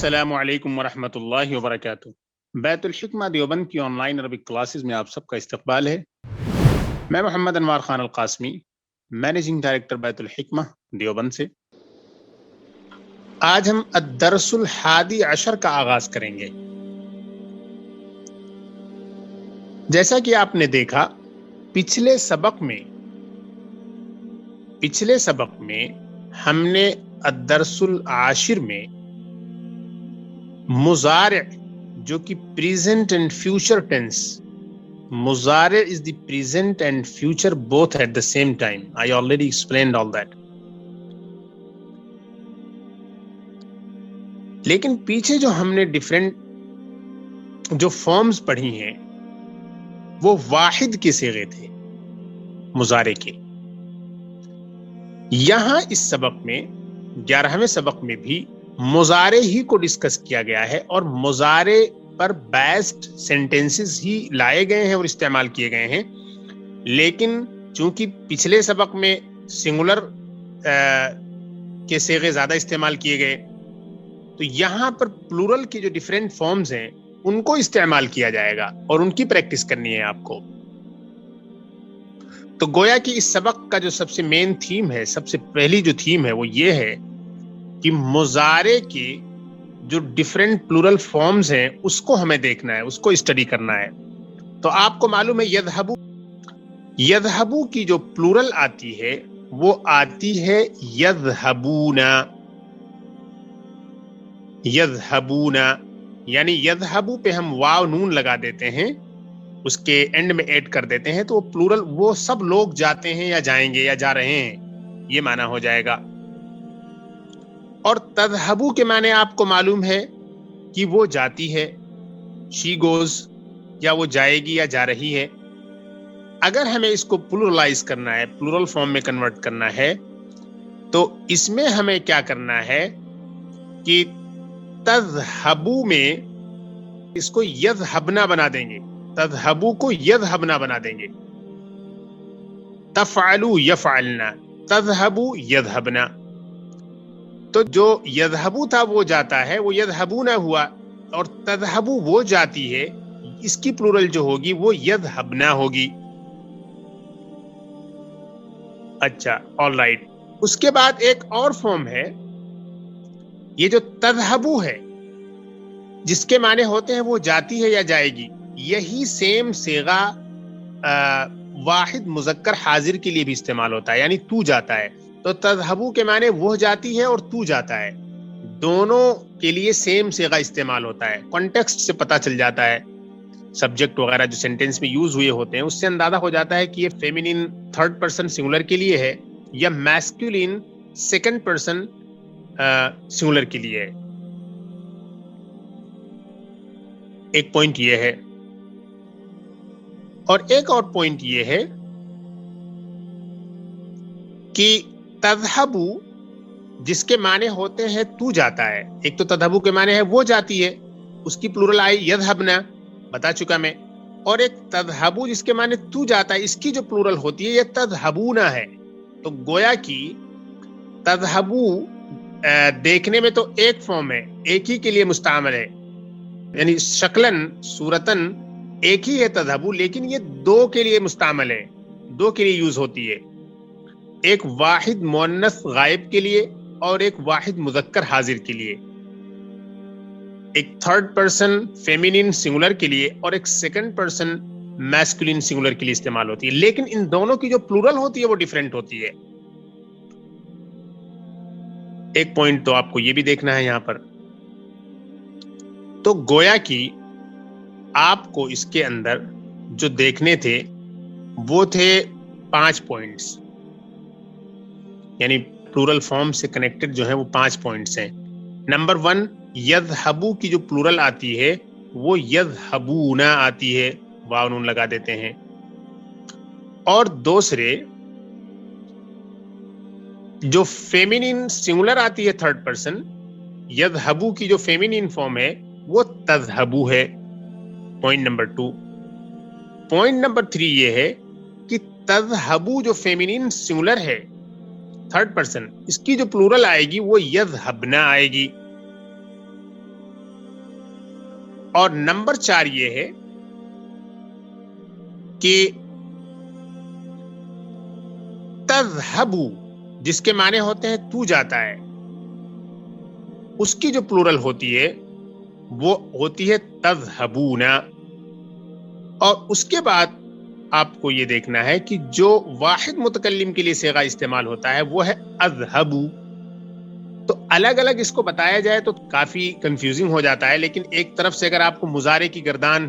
السلام علیکم ورحمۃ اللہ وبرکاتہ۔ بیت الحکمہ دیوبند کی آن لائن عربک کلاسز میں آپ سب کا استقبال ہے۔ میں محمد انوار خان القاسمی، مینیجنگ ڈائریکٹر بیت الحکمہ دیوبند سے۔ آج ہم الدرس الحادی عشر کا آغاز کریں گے۔ جیسا کہ آپ نے دیکھا پچھلے سبق میں ہم نے الدرس العاشر میں مضارع جو کہ پریزنٹ اینڈ فیوچر ٹینس، مضارع is the present and future both at the same time. I already explained all that. لیکن پیچھے جو ہم نے ڈیفرنٹ جو فارمز پڑھی ہیں وہ واحد کے صیغے تھے مضارع کے۔ یہاں اس سبق میں 11ویں سبق میں بھی مضارع ہی کو ڈسکس کیا گیا ہے اور مضارع پر بیسڈ سینٹینسز ہی لائے گئے ہیں اور استعمال کیے گئے ہیں، لیکن چونکہ پچھلے سبق میں سنگولر کے صیغے زیادہ استعمال کیے گئے تو یہاں پر پلورل کی جو ڈیفرنٹ فارمز ہیں ان کو استعمال کیا جائے گا اور ان کی پریکٹس کرنی ہے آپ کو۔ تو گویا کہ اس سبق کا جو سب سے مین تھیم ہے، سب سے پہلی جو تھیم ہے وہ یہ ہے کہ مضارع کے جو ڈیفرنٹ پلورل فارمز ہیں اس کو ہمیں دیکھنا ہے، اس کو اسٹڈی کرنا ہے۔ تو آپ کو معلوم ہے یذہبو کی جو پلورل آتی ہے وہ آتی ہے یذہبون، یعنی یذہبو پہ ہم واو نون لگا دیتے ہیں، اس کے اینڈ میں ایڈ کر دیتے ہیں تو وہ پلورل وہ سب لوگ جاتے ہیں یا جائیں گے یا جا رہے ہیں، یہ معنی ہو جائے گا۔ اور تذہبو کے معنی آپ کو معلوم ہے کہ وہ جاتی ہے، شی گوز، یا وہ جائے گی یا جا رہی ہے۔ اگر ہمیں اس کو پلورلائز کرنا ہے، پلورل فارم میں کنورٹ کرنا ہے تو اس میں ہمیں کیا کرنا ہے کہ تذہبو میں اس کو یذہبنا بنا دیں گے، تذہبو کو یذہبنا بنا دیں گے، تفعلو یفعلنا، تذہبو یذہبنا۔ تو جو یذہبو تھا وہ جاتا ہے، وہ یذہبونا ہوا، اور تذہبو وہ جاتی ہے، اس کی پلورل جو ہوگی وہ یذہبنا ہوگی۔ اچھا، آل رائٹ۔ اس کے بعد ایک اور فارم ہے، یہ جو تذہبو ہے جس کے معنی ہوتے ہیں وہ جاتی ہے یا جائے گی، یہی سیم صیغہ واحد مذکر حاضر کے لیے بھی استعمال ہوتا ہے، یعنی تو جاتا ہے۔ تو تذہبو کے معنی وہ جاتی ہے اور تو جاتا ہے، دونوں کے لیے سیم صیغہ استعمال ہوتا ہے۔ کانٹیکسٹ سے پتہ چل جاتا ہے، سبجیکٹ وغیرہ جو سینٹینس میں یوز ہوئے ہوتے ہیں اس سے اندازہ ہو جاتا ہے کہ یہ فیمینن تھرڈ پرسن سنگولر کے لیے ہے یا میسکولین سیکنڈ پرسن سنگولر کے لیے ہے۔ ایک پوائنٹ یہ ہے، اور ایک اور پوائنٹ یہ ہے کہ تذہبو جس کے معنی ہوتے ہیں تو جاتا ہے، ایک تو تذہبو کے معنی ہے وہ جاتی ہے، اس کی پلورل آئی یذہبنا، بتا چکا میں، اور ایک تذہبو جس کے معنی تو جاتا ہے، اس کی جو پلورل ہوتی ہے یہ تذہبونا ہے۔ تو گویا کہ تذہبو دیکھنے میں تو ایک فارم ہے، ایک ہی کے لیے مستعمل ہے، یعنی شکلن صورتن ایک ہی ہے تذہبو، لیکن یہ دو کے لیے مستعمل ہے، دو کے لیے یوز ہوتی ہے، ایک واحد مؤنث غائب کے لیے اور ایک واحد مذکر حاضر کے لیے، ایک تھرڈ پرسن فیمینین سنگولر کے لیے اور ایک سیکنڈ پرسن میسکولین سنگولر کے لیے استعمال ہوتی ہے، لیکن ان دونوں کی جو پلورل ہوتی ہے وہ ڈیفرنٹ ہوتی ہے۔ ایک پوائنٹ تو آپ کو یہ بھی دیکھنا ہے یہاں پر۔ تو گویا کہ آپ کو اس کے اندر جو دیکھنے تھے وہ تھے 5 پوائنٹس، یعنی پلورل فارم سے کنیکٹڈ جو ہیں وہ 5 پوائنٹس ہیں۔ نمبر 1، یذہبو کی جو پلورل آتی ہے وہ یذہبونا آتی ہے، واو نون لگا دیتے ہیں۔ اور دوسرے جو فیمینین سنگولر آتی ہے تھرڈ پرسن، یذہبو کی جو فیمینین فارم ہے وہ تذہبو ہے، پوائنٹ نمبر 2۔ پوائنٹ نمبر 3 یہ ہے کہ تذہبو جو فیمینین سنگولر ہے تھرڈ پرسن، اس کی جو پلورل آئے گی وہ یذہبنا آئے گی۔ اور نمبر 4 یہ ہے کہ تذهب جس کے معنی ہوتے ہیں تو جاتا ہے، اس کی جو پلورل ہوتی ہے وہ ہوتی ہے تذهبون، اور اس کے بعد آپ کو یہ دیکھنا ہے کہ جو واحد متکلم کے لیے صیغہ استعمال ہوتا ہے وہ ہے اذهب. تو الگ الگ اس کو بتایا جائے تو کافی کنفیوزنگ ہو جاتا ہے، لیکن ایک طرف سے اگر آپ کو مضارع کی گردان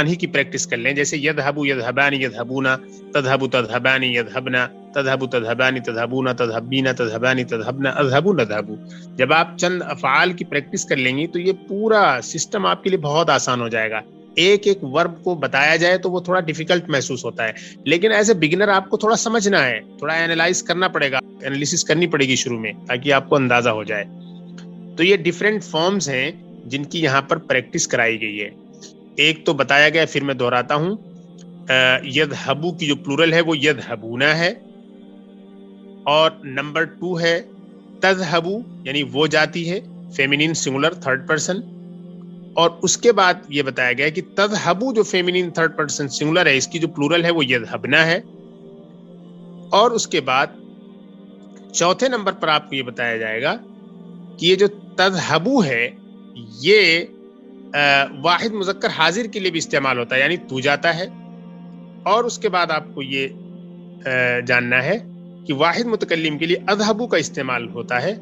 ہی کی پریکٹس کر لیں، جیسے یذهب یذهبان یذهبون، تذهب تذهبان یذهبن، تذهب تذهبان تذهبون، تذهبین تذهبان تذهبن، اذهب نذهب، جب آپ چند افعال کی پریکٹس کر لیں گی تو یہ پورا سسٹم آپ کے لیے بہت آسان ہو جائے گا. ایک ایک ورب کو بتایا جائے تو وہ تھوڑا ڈیفیکلٹ محسوس ہوتا ہے، لیکن ایز اے بگنر آپ کو تھوڑا سمجھنا ہے، تھوڑا اینالائز کرنا پڑے گا، انالیسس کرنی پڑے گی شروع میں تاکہ آپ کو اندازہ ہو جائے. تو یہ ڈیفرنٹ فارمز ہیں جن کی یہاں پر پریکٹس کرائی گئی ہے. ایک تو بتایا گیا، پھر میں دہراتا ہوں، یذهبو کی جو پلورل ہے وہ یذهبون ہے، اور نمبر 2 ہے تذهبو یعنی وہ جاتی ہے، فیمینین سنگولر تھرڈ پرسن، اور اس کے بعد یہ بتایا گیا کہ تذهبو جو فیمینین تھرڈ پرسن سنگولر ہے اس کی جو پلورل ہے وہ یذهبن ہے. اور اس کے بعد چوتھے نمبر پر آپ کو یہ بتایا جائے گا کہ یہ جو تذهبو ہے یہ واحد مذکر حاضر کے لیے بھی استعمال ہوتا ہے، یعنی تو جاتا ہے. اور اس کے بعد آپ کو یہ جاننا ہے کہ واحد متکلم کے لیے اذهبو کا استعمال ہوتا ہے.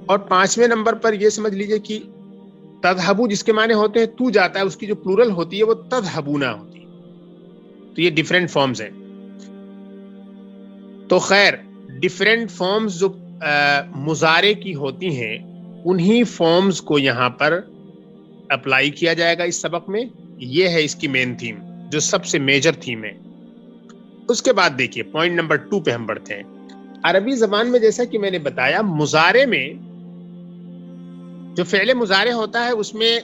اور 5ویں نمبر پر یہ سمجھ لیجئے کہ تذهبو جس کے معنی ہوتے ہیں تو جاتا ہے، اس کی جو پلورل ہوتی ہے وہ تذهبون ہوتی ہے. تو یہ ڈیفرنٹ فارمز ہیں. تو خیر ڈیفرنٹ فارمز جو مضارع کی ہوتی ہیں انہی فارمز کو یہاں پر اپلائی کیا جائے گا اس سبق میں. یہ ہے اس کی مین تھیم جو سب سے میجر تھیم ہے. اس کے بعد دیکھیے پوائنٹ نمبر 2 پہ ہم بڑھتے ہیں. عربی زبان میں جیسا کہ میں نے بتایا مضارع میں جو فعل مضارع ہوتا ہے اس میں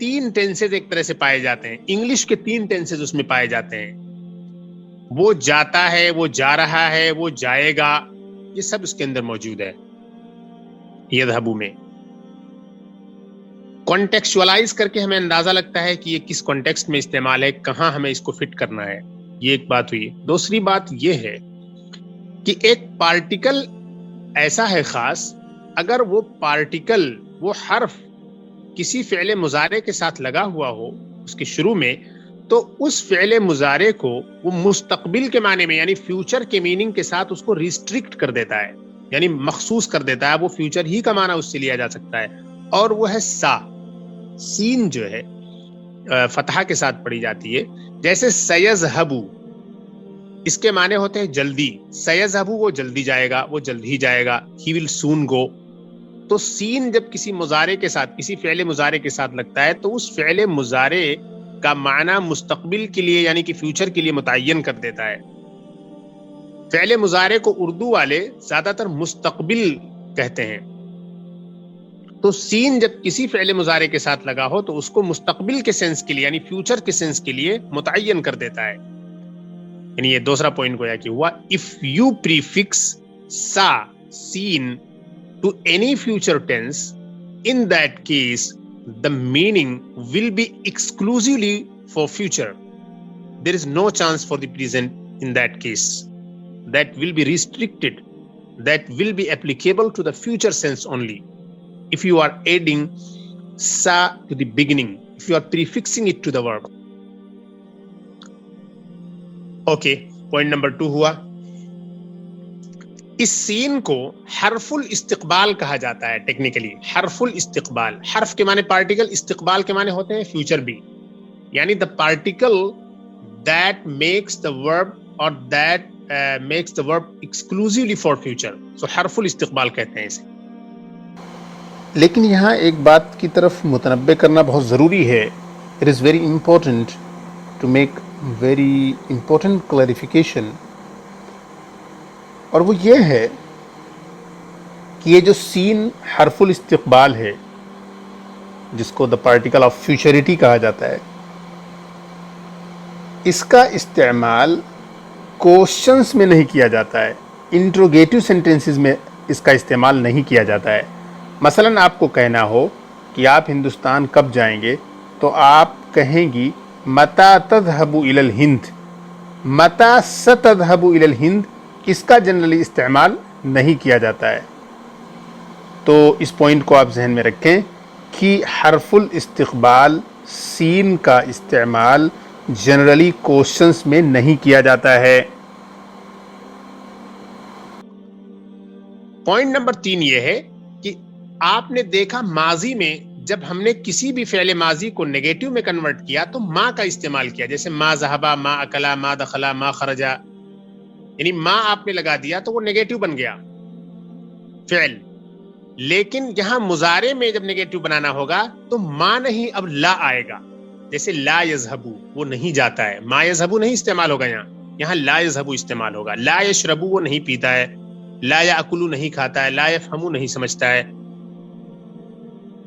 3 ٹینسز ایک طرح سے پائے جاتے ہیں. انگلش کے 3 ٹینسز اس میں پائے جاتے ہیں. وہ جاتا ہے، وہ جا رہا ہے، وہ جائے گا، یہ سب اس کے اندر موجود ہے یذهبو میں. کانٹیکسچوائز کر کے ہمیں اندازہ لگتا ہے کہ یہ کس کانٹیکسٹ میں استعمال ہے، کہاں ہمیں اس کو فٹ کرنا ہے. یہ ایک بات ہوئی. دوسری بات یہ ہے کہ ایک پارٹیکل ایسا ہے خاص، اگر وہ پارٹیکل وہ حرف کسی فعل مضارع کے ساتھ لگا ہوا ہو اس کے شروع میں، تو اس فعل مضارع کو وہ مستقبل کے معنی میں یعنی فیوچر کے میننگ کے ساتھ اس کو ریسٹرکٹ کر دیتا ہے، یعنی مخصوص کر دیتا ہے. وہ فیوچر ہی کا معنی اس سے لیا جا سکتا ہے. اور وہ ہے سا، سین جو ہے فتحہ کے ساتھ پڑھی جاتی ہے. جیسے سیذهبو اس کے معنی ہوتے ہیں جلدی. سیذهبو وہ جلدی جائے گا، وہ جلد ہی جائے گا. ہی ول سون گو. تو سین جب کسی مضارع کے ساتھ کسی فعل مضارع کے ساتھ لگتا ہے تو اس فعل مضارع کا معنی مستقبل کے لیے یعنی کہ فیوچر کے لیے متعین کر دیتا ہے. فعل مضارع کو اردو والے زیادہ تر مستقبل کہتے ہیں. تو سین جب کسی فعل مضارع کے ساتھ لگا ہو تو اس کو مستقبل کے سینس کے لیے یعنی فیوچر کے سینس کے لیے متعین کر دیتا ہے. یعنی یہ دوسرا پوائنٹ گویا کہ ہوا. اف یو پریفکس سا سین to any future tense, in that case the meaning will be exclusively for future. There is no chance for the present in that case. That will be restricted. That will be applicable to the future sense only. If you are adding sa to the beginning, if you are prefixing it to the verb. Okay, point number 2 ہوا. اس سین کو حرف الاستقبال کہا جاتا ہے. Technically حرف الاستقبال، حرف کے معنی پارٹیکل، استقبال کے معنی ہوتے ہیں فیوچر بھی، یعنی the particle that makes the verb or that makes the verb exclusively for future. So حرف الاستقبال کہتے ہیں اسے. لیکن یہاں ایک بات کی طرف متنبہ کرنا بہت ضروری ہے. It is very important to make very important clarification. اور وہ یہ ہے کہ یہ جو سین حرف الاستقبال ہے جس کو دا پارٹیکل آف فیوچریٹی کہا جاتا ہے، اس کا استعمال کوشچنس میں نہیں کیا جاتا ہے، انٹروگیٹو سینٹینسز میں اس کا استعمال نہیں کیا جاتا ہے. مثلا آپ کو کہنا ہو کہ آپ ہندوستان کب جائیں گے تو آپ کہیں گی متا تذهب الى الہند. متا ستذهب الى الہند اس کا جنرلی استعمال نہیں کیا جاتا ہے. تو اس پوائنٹ کو آپ ذہن میں رکھیں کہ حرف الاستقبال سین کا استعمال جنرلی کوشچنس میں نہیں کیا جاتا ہے. پوائنٹ نمبر 3 یہ ہے کہ آپ نے دیکھا ماضی میں جب ہم نے کسی بھی فعل ماضی کو نیگیٹو میں کنورٹ کیا تو ما کا استعمال کیا، جیسے ما ذہبا، ما اکلا، ما دخلا، ما خرجا، یعنی ما آپ نے لگا دیا تو وہ نیگیٹو بن گیا فعل. لیکن یہاں مضارع میں جب نیگیٹو بنانا ہوگا تو ما نہیں اب لا آئے گا. جیسے لا یذهبو وہ نہیں جاتا ہے، ما یذهبو نہیں استعمال ہوگا، یہاں لا یذهبو استعمال ہوگا. لا یشربو وہ نہیں پیتا ہے، لا یاکلو نہیں کھاتا ہے، لا یفہمو نہیں سمجھتا ہے.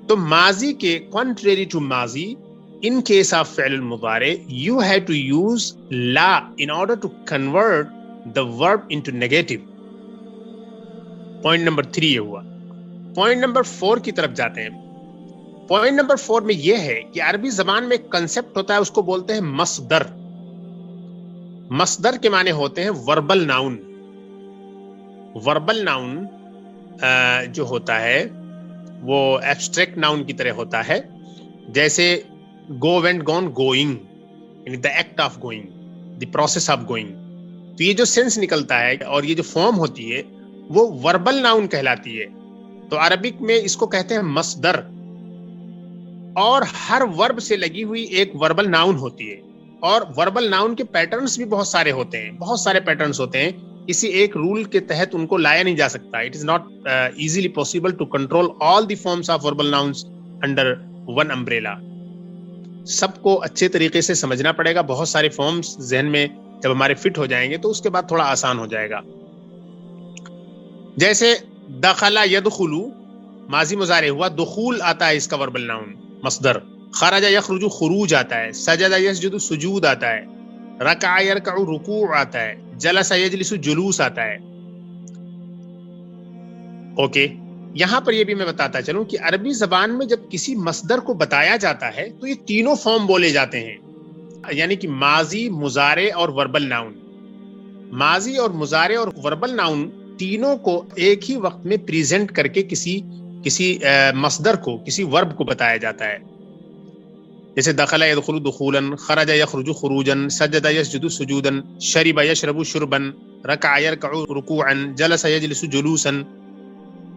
تو ماضی کے contrary to ماضی in case of فعل المضارع you have to use law in order to convert the verb into negative. Point number 3 یہ ہوا. پوائنٹ نمبر 4 کی طرف جاتے ہیں. پوائنٹ نمبر 4 میں یہ ہے کہ عربی زبان میں ایک کنسپٹ ہوتا ہے، اس کو بولتے ہیں مصدر. مصدر کے معنی ہوتے ہیں وربل ناؤن. وربل ناؤن جو ہوتا ہے وہ ایبسٹریکٹ ناؤن کی طرح ہوتا ہے، جیسے گو وینٹ گون گوئنگ، یعنی the act of going, the process of going. تو یہ جو سینس نکلتا ہے اور یہ جو فارم ہوتی ہے وہ وربل ناؤن کہلاتی ہے. تو عربک میں اس کو کہتے ہیں مصدر. اور ہر ورب سے لگی ہوئی ایک وربل ناؤن ہوتی ہے، اور وربل ناؤن کے پیٹرنز بھی بہت سارے ہوتے ہیں، بہت سارے پیٹرنز ہوتے ہیں. کسی ایک رول کے تحت ان کو لایا نہیں جا سکتا. It is not easily possible to control all the forms of verbal nouns under one umbrella. سب کو اچھے طریقے سے سمجھنا پڑے گا. بہت سارے فارمس ذہن میں جب ہمارے فٹ ہو جائیں گے تو اس کے بعد تھوڑا آسان ہو جائے گا. جیسے دخل یدخلو ماضی مضارع ہوا، دخول آتا ہے اس کا وربل ناؤن مصدر. خرج یخرج خروج آتا ہے، سجد یسجد سجود آتا ہے، رکع یرکع رکوع آتا ہے، جلس یجلس جلوس آتا ہے. اوکے، یہاں پر یہ بھی میں بتاتا چلوں کہ عربی زبان میں جب کسی مصدر کو بتایا جاتا ہے تو یہ تینوں فارم بولے جاتے ہیں، یعنی کہ ماضی، مضارع اور وربل ناؤن. ماضی اور مضارع اور وربل ناؤن تینوں کو ایک ہی وقت میں پریزنٹ کر کے کسی مصدر کو، کسی ورب کو بتایا جاتا ہے. جیسے دخل یدخل دخولا، خرج یخرج خروجا، سجد یسجد سجودا، شرب یشرب شربا، رکع یرکع رکوعا، جلس یجلس جلوسا.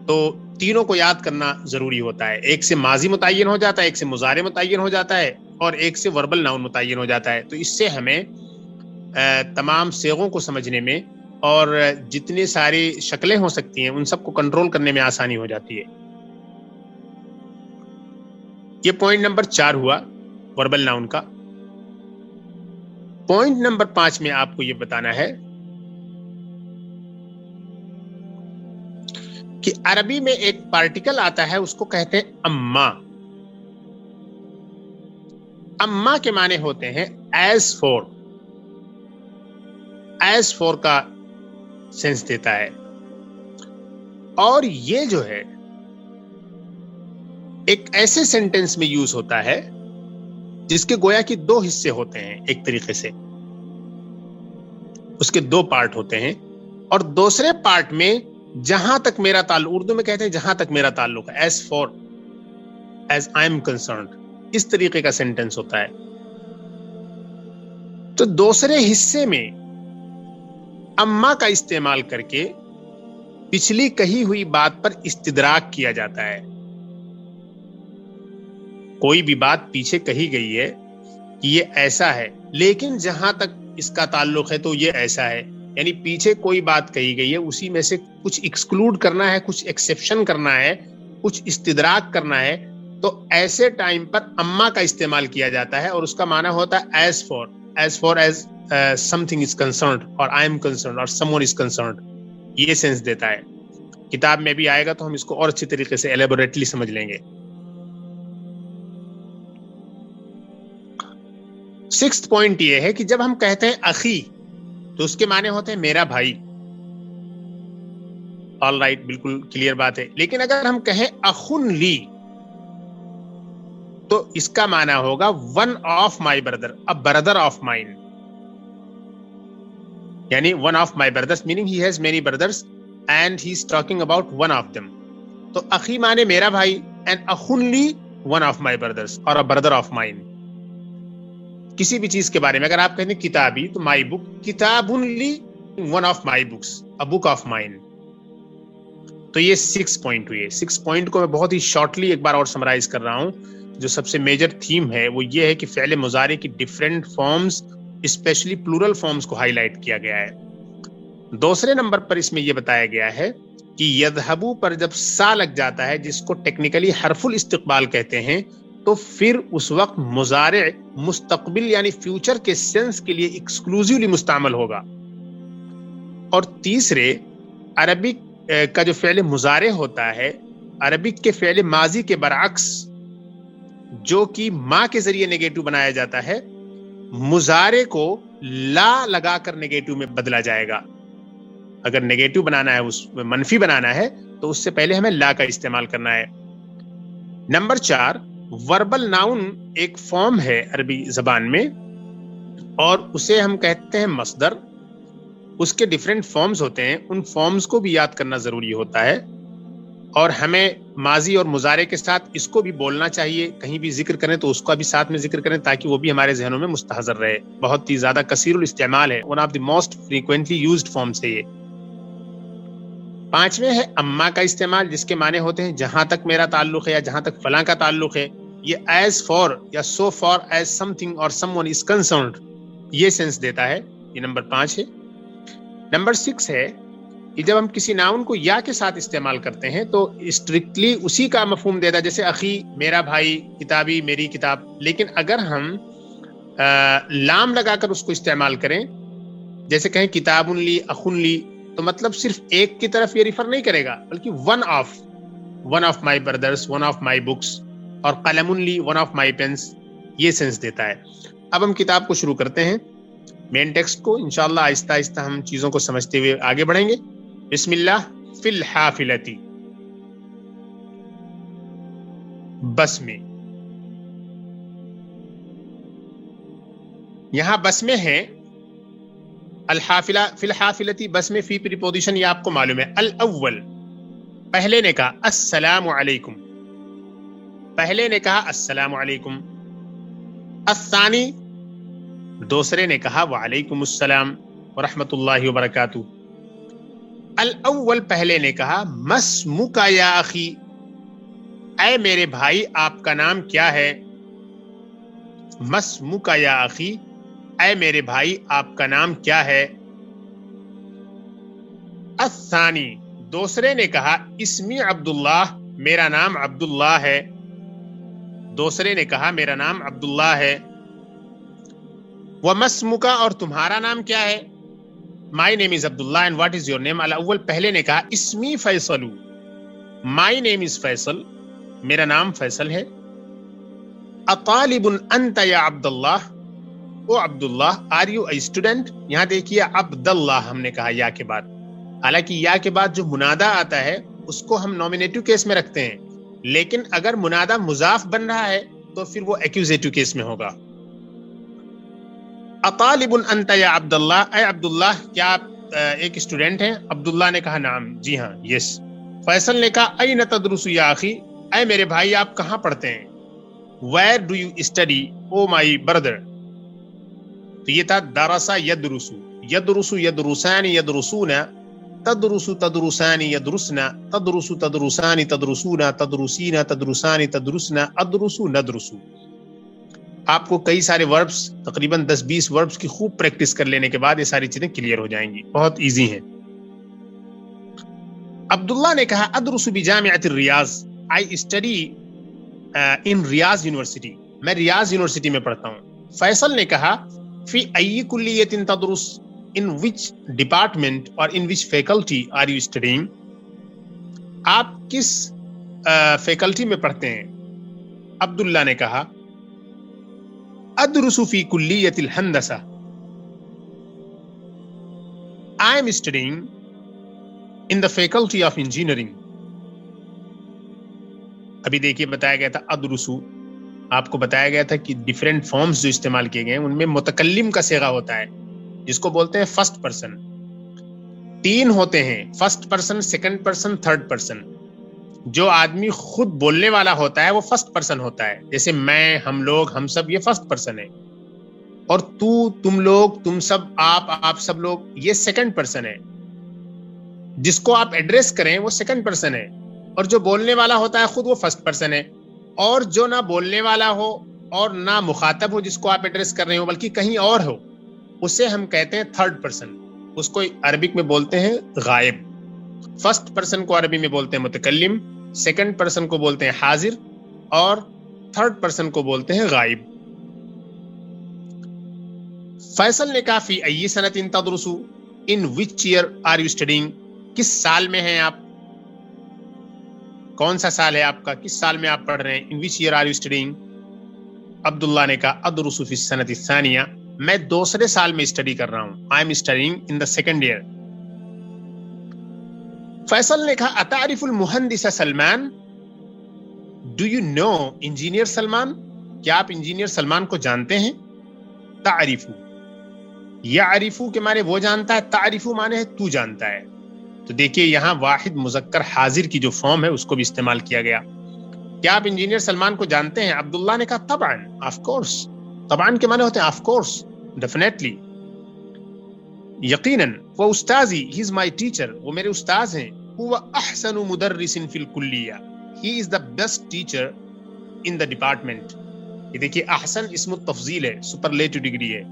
تو تینوں کو یاد کرنا ضروری ہوتا ہے. ایک سے ماضی متعین ہو جاتا ہے، ایک سے مضارع متعین ہو جاتا ہے، اور ایک سے وربل ناؤن متعین ہو جاتا ہے. تو اس سے ہمیں تمام صیغوں کو سمجھنے میں اور جتنی ساری شکلیں ہو سکتی ہیں ان سب کو کنٹرول کرنے میں آسانی ہو جاتی ہے. یہ پوائنٹ نمبر 4 ہوا وربل ناؤن کا. پوائنٹ نمبر 5 میں آپ کو یہ بتانا ہے کہ عربی میں ایک پارٹیکل آتا ہے، اس کو کہتے ہیں اما. اما کے معنی ہوتے ہیں ایز فور. ایز فور کا سینس دیتا ہے. اور یہ جو ہے ایک ایسے سینٹینس میں یوز ہوتا ہے جس کے گویا کہ 2 حصے ہوتے ہیں. ایک طریقے سے اس کے 2 پارٹ ہوتے ہیں، اور دوسرے پارٹ میں جہاں تک میرا تعلق، اردو میں کہتے ہیں جہاں تک میرا تعلق ہے، as far as I am concerned, اس طریقے کا سینٹینس ہوتا ہے. تو دوسرے حصے میں اما کا استعمال کر کے پچھلی کہی ہوئی بات پر استدراک کیا جاتا ہے. کوئی بھی بات پیچھے کہی گئی ہے کہ یہ ایسا ہے، لیکن جہاں تک اس کا تعلق ہے تو یہ ایسا ہے، یعنی پیچھے کوئی بات کہی گئی ہے اسی میں سے کچھ ایکسکلوڈ کرنا ہے، کچھ ایکسیپشن کرنا ہے، کچھ استدراک کرنا ہے. تو ایسے ٹائم پر اما کا استعمال کیا جاتا ہے، اور اس کا معنی ہوتا ہے as far, as far as something is concerned or I am concerned or someone is concerned. یہ سینس دیتا ہے. کتاب میں بھی آئے گا تو ہم اس کو اور اچھی طریقے سے ایلیبوریٹلی سمجھ لیں گے. 6th پوائنٹ یہ ہے کہ جب ہم کہتے ہیں اخی تو اس کے معنی ہوتے ہیں میرا بھائی. آل رائٹ، بالکل کلیئر بات ہے. لیکن اگر ہم کہیں اخن لی تو اس کا معنی ہوگا one of my brother, a brother of mine, یعنی one of my brothers meaning he has many brothers and he is talking about one of them. تو اخی مانے میرا بھائی، اینڈ اخن لی ون آف مائی بردرس اور ا بردر آف مائن. کسی بھی چیز کے بارے میں اگر آپ کہتے ہیں کتابی تو مائی بک، کتابن لی one of my books, a book of mine. تو یہ 6 پوائنٹ ہوئے. 6 پوائنٹ کو میں بہت ہی شارٹلی ایک بار اور سمرائز کر رہا ہوں. جو سب سے میجر تھیم ہے وہ یہ ہے کہ فعل مضارع کی different forms, especially plural forms کو ہائی لائٹ کیا گیا ہے. دوسرے نمبر پر اس میں یہ بتایا گیا ہے کہ یذهبو پر جب سا لگ جاتا ہے، جس کو ٹیکنیکلی حرف الاستقبال کہتے ہیں، تو پھر اس وقت مضارع مستقبل یعنی فیوچر کے سینس کے لیے ایکسکلوزیولی مستعمل ہوگا. اور تیسرے، عربک کا جو فعل مضارع ہوتا ہے، عربک کے فعل ماضی کے برعکس جو کہ ما کے ذریعے نیگیٹو بنایا جاتا ہے، مضارع کو لا لگا کر نیگیٹو میں بدلا جائے گا. اگر نیگیٹو بنانا ہے، اس میں منفی بنانا ہے، تو اس سے پہلے ہمیں لا کا استعمال کرنا ہے. نمبر 4، وربل ناؤن ایک فارم ہے عربی زبان میں، اور اسے ہم کہتے ہیں مصدر. اس کے ڈیفرنٹ فارمز ہوتے ہیں، ان فارمز کو بھی یاد کرنا ضروری ہوتا ہے، اور ہمیں ماضی اور مضارع کے ساتھ اس کو بھی بولنا چاہیے. کہیں بھی ذکر کریں تو اس کا بھی ساتھ میں ذکر کریں تاکہ وہ بھی ہمارے ذہنوں میں مستحضر رہے. بہت ہی زیادہ کثیر الاستعمال ہے، one of the most frequently used forms ہے یہ. 5ویں ہے اما کا استعمال، جس کے معنی ہوتے ہیں جہاں تک میرا تعلق ہے یا جہاں تک فلاں کا تعلق ہے. یہ ایز فار یا سو فار ایز سم تھنگ اور سم ون از کنسرنڈ، یہ سینس دیتا ہے. یہ نمبر 5 ہے. نمبر 6 ہے کہ جب ہم کسی ناؤن کو یا کے ساتھ استعمال کرتے ہیں تو اسٹرکٹلی اسی کا مفہوم دیتا ہے، جیسے اخی میرا بھائی، کتابی میری کتاب. لیکن اگر ہم لام لگا کر اس کو استعمال کریں، جیسے کہیں کتابن لی اخن لی، تو مطلب صرف ایک کی طرف یہ ریفر نہیں کرے گا، بلکہ one of my brothers, one of my books. اور قلم لی ون آف مائی پینس، یہ سینس دیتا ہے. اب ہم کتاب کو شروع کرتے ہیں، مین ٹیکسٹ کو. انشاءاللہ آہستہ آہستہ ہم چیزوں کو سمجھتے ہوئے آگے بڑھیں گے. بسم اللہ. فی الحافلتی، بس میں. یہاں بس میں ہے الحافلہ، فی الحافلتی، بس میں فی پریپوزیشن، یہ آپ کو معلوم ہے. الاول، پہلے نے کہا السلام علیکم، پہلے نے کہا السلام علیکم. الثانی، دوسرے نے کہا وعلیکم السلام ورحمۃ اللہ وبرکاتہ. الاول، پہلے نے کہا مسمک یا اخی، اے میرے بھائی آپ کا نام کیا ہے. مسمک یا اخی، اے میرے بھائی آپ کا نام کیا ہے. الثانی، دوسرے نے کہا اسمی عبداللہ، میرا نام عبداللہ ہے. دوسرے نے کہا میرا نام عبداللہ ہے. وَمَسْمُكَ، اور تمہارا نام کیا ہے. My name is Abdullah and what is your name. الاول، پہلے نے کہا اسمی فیصل، مائی نیم از فیصل، میرا نام فیصل ہے. اطالب انت یا عبداللہ، او Abdullah are you a student. یہاں دیکھیے عبداللہ ہم نے کہا یا کے بعد، حالانکہ یا کے بعد جو منادا آتا ہے اس کو ہم نومینیٹو کیس میں رکھتے ہیں، لیکن اگر منادا مضاف بن رہا ہے تو پھر وہ ایکوزیٹو کیس میں ہوگا. اطالب انت یا عبداللہ، اے عبداللہ کیا آپ ایک اسٹوڈنٹ ہیں. عبداللہ نے کہا نعم، جی ہاں، یس. فیصل نے کہا این تدرس یا اخی، اے میرے بھائی آپ کہاں پڑھتے ہیں. Where do you study O my brother. تو یہ تھا درسا یدرس، یدرس یدرسان یدرسون، تدرس تدرسان یدرسن، تدرس تدرسان تدرسون، تدرسین تدرسان تدرسن، ادرس ندرس. آپ کو کئی سارے وربس، تقریباً 10-20 وربس کی خوب پریکٹس کر لینے کے بعد یہ ساری چیزیں کلیئر ہو جائیں گی، بہت ایزی ہیں. عبداللہ نے کہا ادرس بجامعۃ الریاض، I study in Riyadh university, میں ریاض یونیورسٹی میں پڑھتا ہوں. فیصل نے کہا فی ای کلیۃ تدرس، in which department or in which faculty are you studying. آپ کس فیکلٹی میں پڑھتے ہیں. عبداللہ نے کہا ادرس فی کلیۃ الہندسہ، I am studying in the faculty of engineering. ابھی دیکھیے بتایا گیا تھا ادرسو، آپ کو بتایا گیا تھا کہ ڈیفرنٹ فارمز جو استعمال کیے گئے ہیں ان میں متکلم کا صیغہ ہوتا ہے جس کو بولتے ہیں فرسٹ پرسن. 3 ہوتے ہیں، first person, second person, third person. جو آدمی خود بولنے والا ہوتا ہے وہ فرسٹ پرسن ہوتا ہے، جیسے میں، ہم لوگ، ہم سب، یہ فرسٹ پرسن ہے. اور تو، تم لوگ، تم سب، آپ سب لوگ، یہ سیکنڈ پرسن ہے. جس کو آپ ایڈریس کریں وہ سیکنڈ پرسن ہے، اور جو بولنے والا ہوتا ہے خود وہ فرسٹ پرسن ہے. اور جو نہ بولنے والا ہو اور نہ مخاطب ہو جس کو آپ ایڈریس کر رہے ہو بلکہ کہیں اور ہو، اسے ہم کہتے ہیں تھرڈ پرسن. اس کو عربک میں بولتے ہیں غائب. فرسٹ پرسن کو عربی میں بولتے ہیں متکلم، سیکنڈ پرسن کو بولتے ہیں حاضر، اور تھرڈ پرسن کو بولتے ہیں غائب. فیصل نے کہا فی ای سنۃ تدرس، ان which year are you studying, کس سال میں ہیں آپ، کون سا سال ہے آپ کا، کس سال میں آپ پڑھ رہے ہیں. In which year are you studying. عبداللہ نے کہا ادرس فی السنۃ الثانیہ، میں دوسرے سال میں اسٹڈی کر رہا ہوں. I am studying in the second year. Faisal نے کہا اتعرف المہندس Salman, do you know engineer Salman, کیا آپ انجینئر سلمان کو جانتے ہیں. تعریفو، یعرفو کے معنی وہ جانتا ہے، تعریفو معنی ہے تو جانتا ہے. تو دیکھیے یہاں واحد مذکر حاضر کی جو فارم ہے اس کو بھی استعمال کیا گیا. کیا آپ انجینئر سلمان کو جانتے ہیں. عبداللہ نے کہا طبعا، آف کورس. طبعا کے معنی ہوتے ہیں آف کورس، ڈیفینیٹلی، یقیناً. وہ استاذی، ہی از مائی ٹیچر، وہ میرے استاذ ہیں. هو احسن مدرس فی الکلیہ، he is the best teacher in the department. یہ دیکھیے احسن اسم التفضیل ہے، سپرلیٹو ڈگری ہے.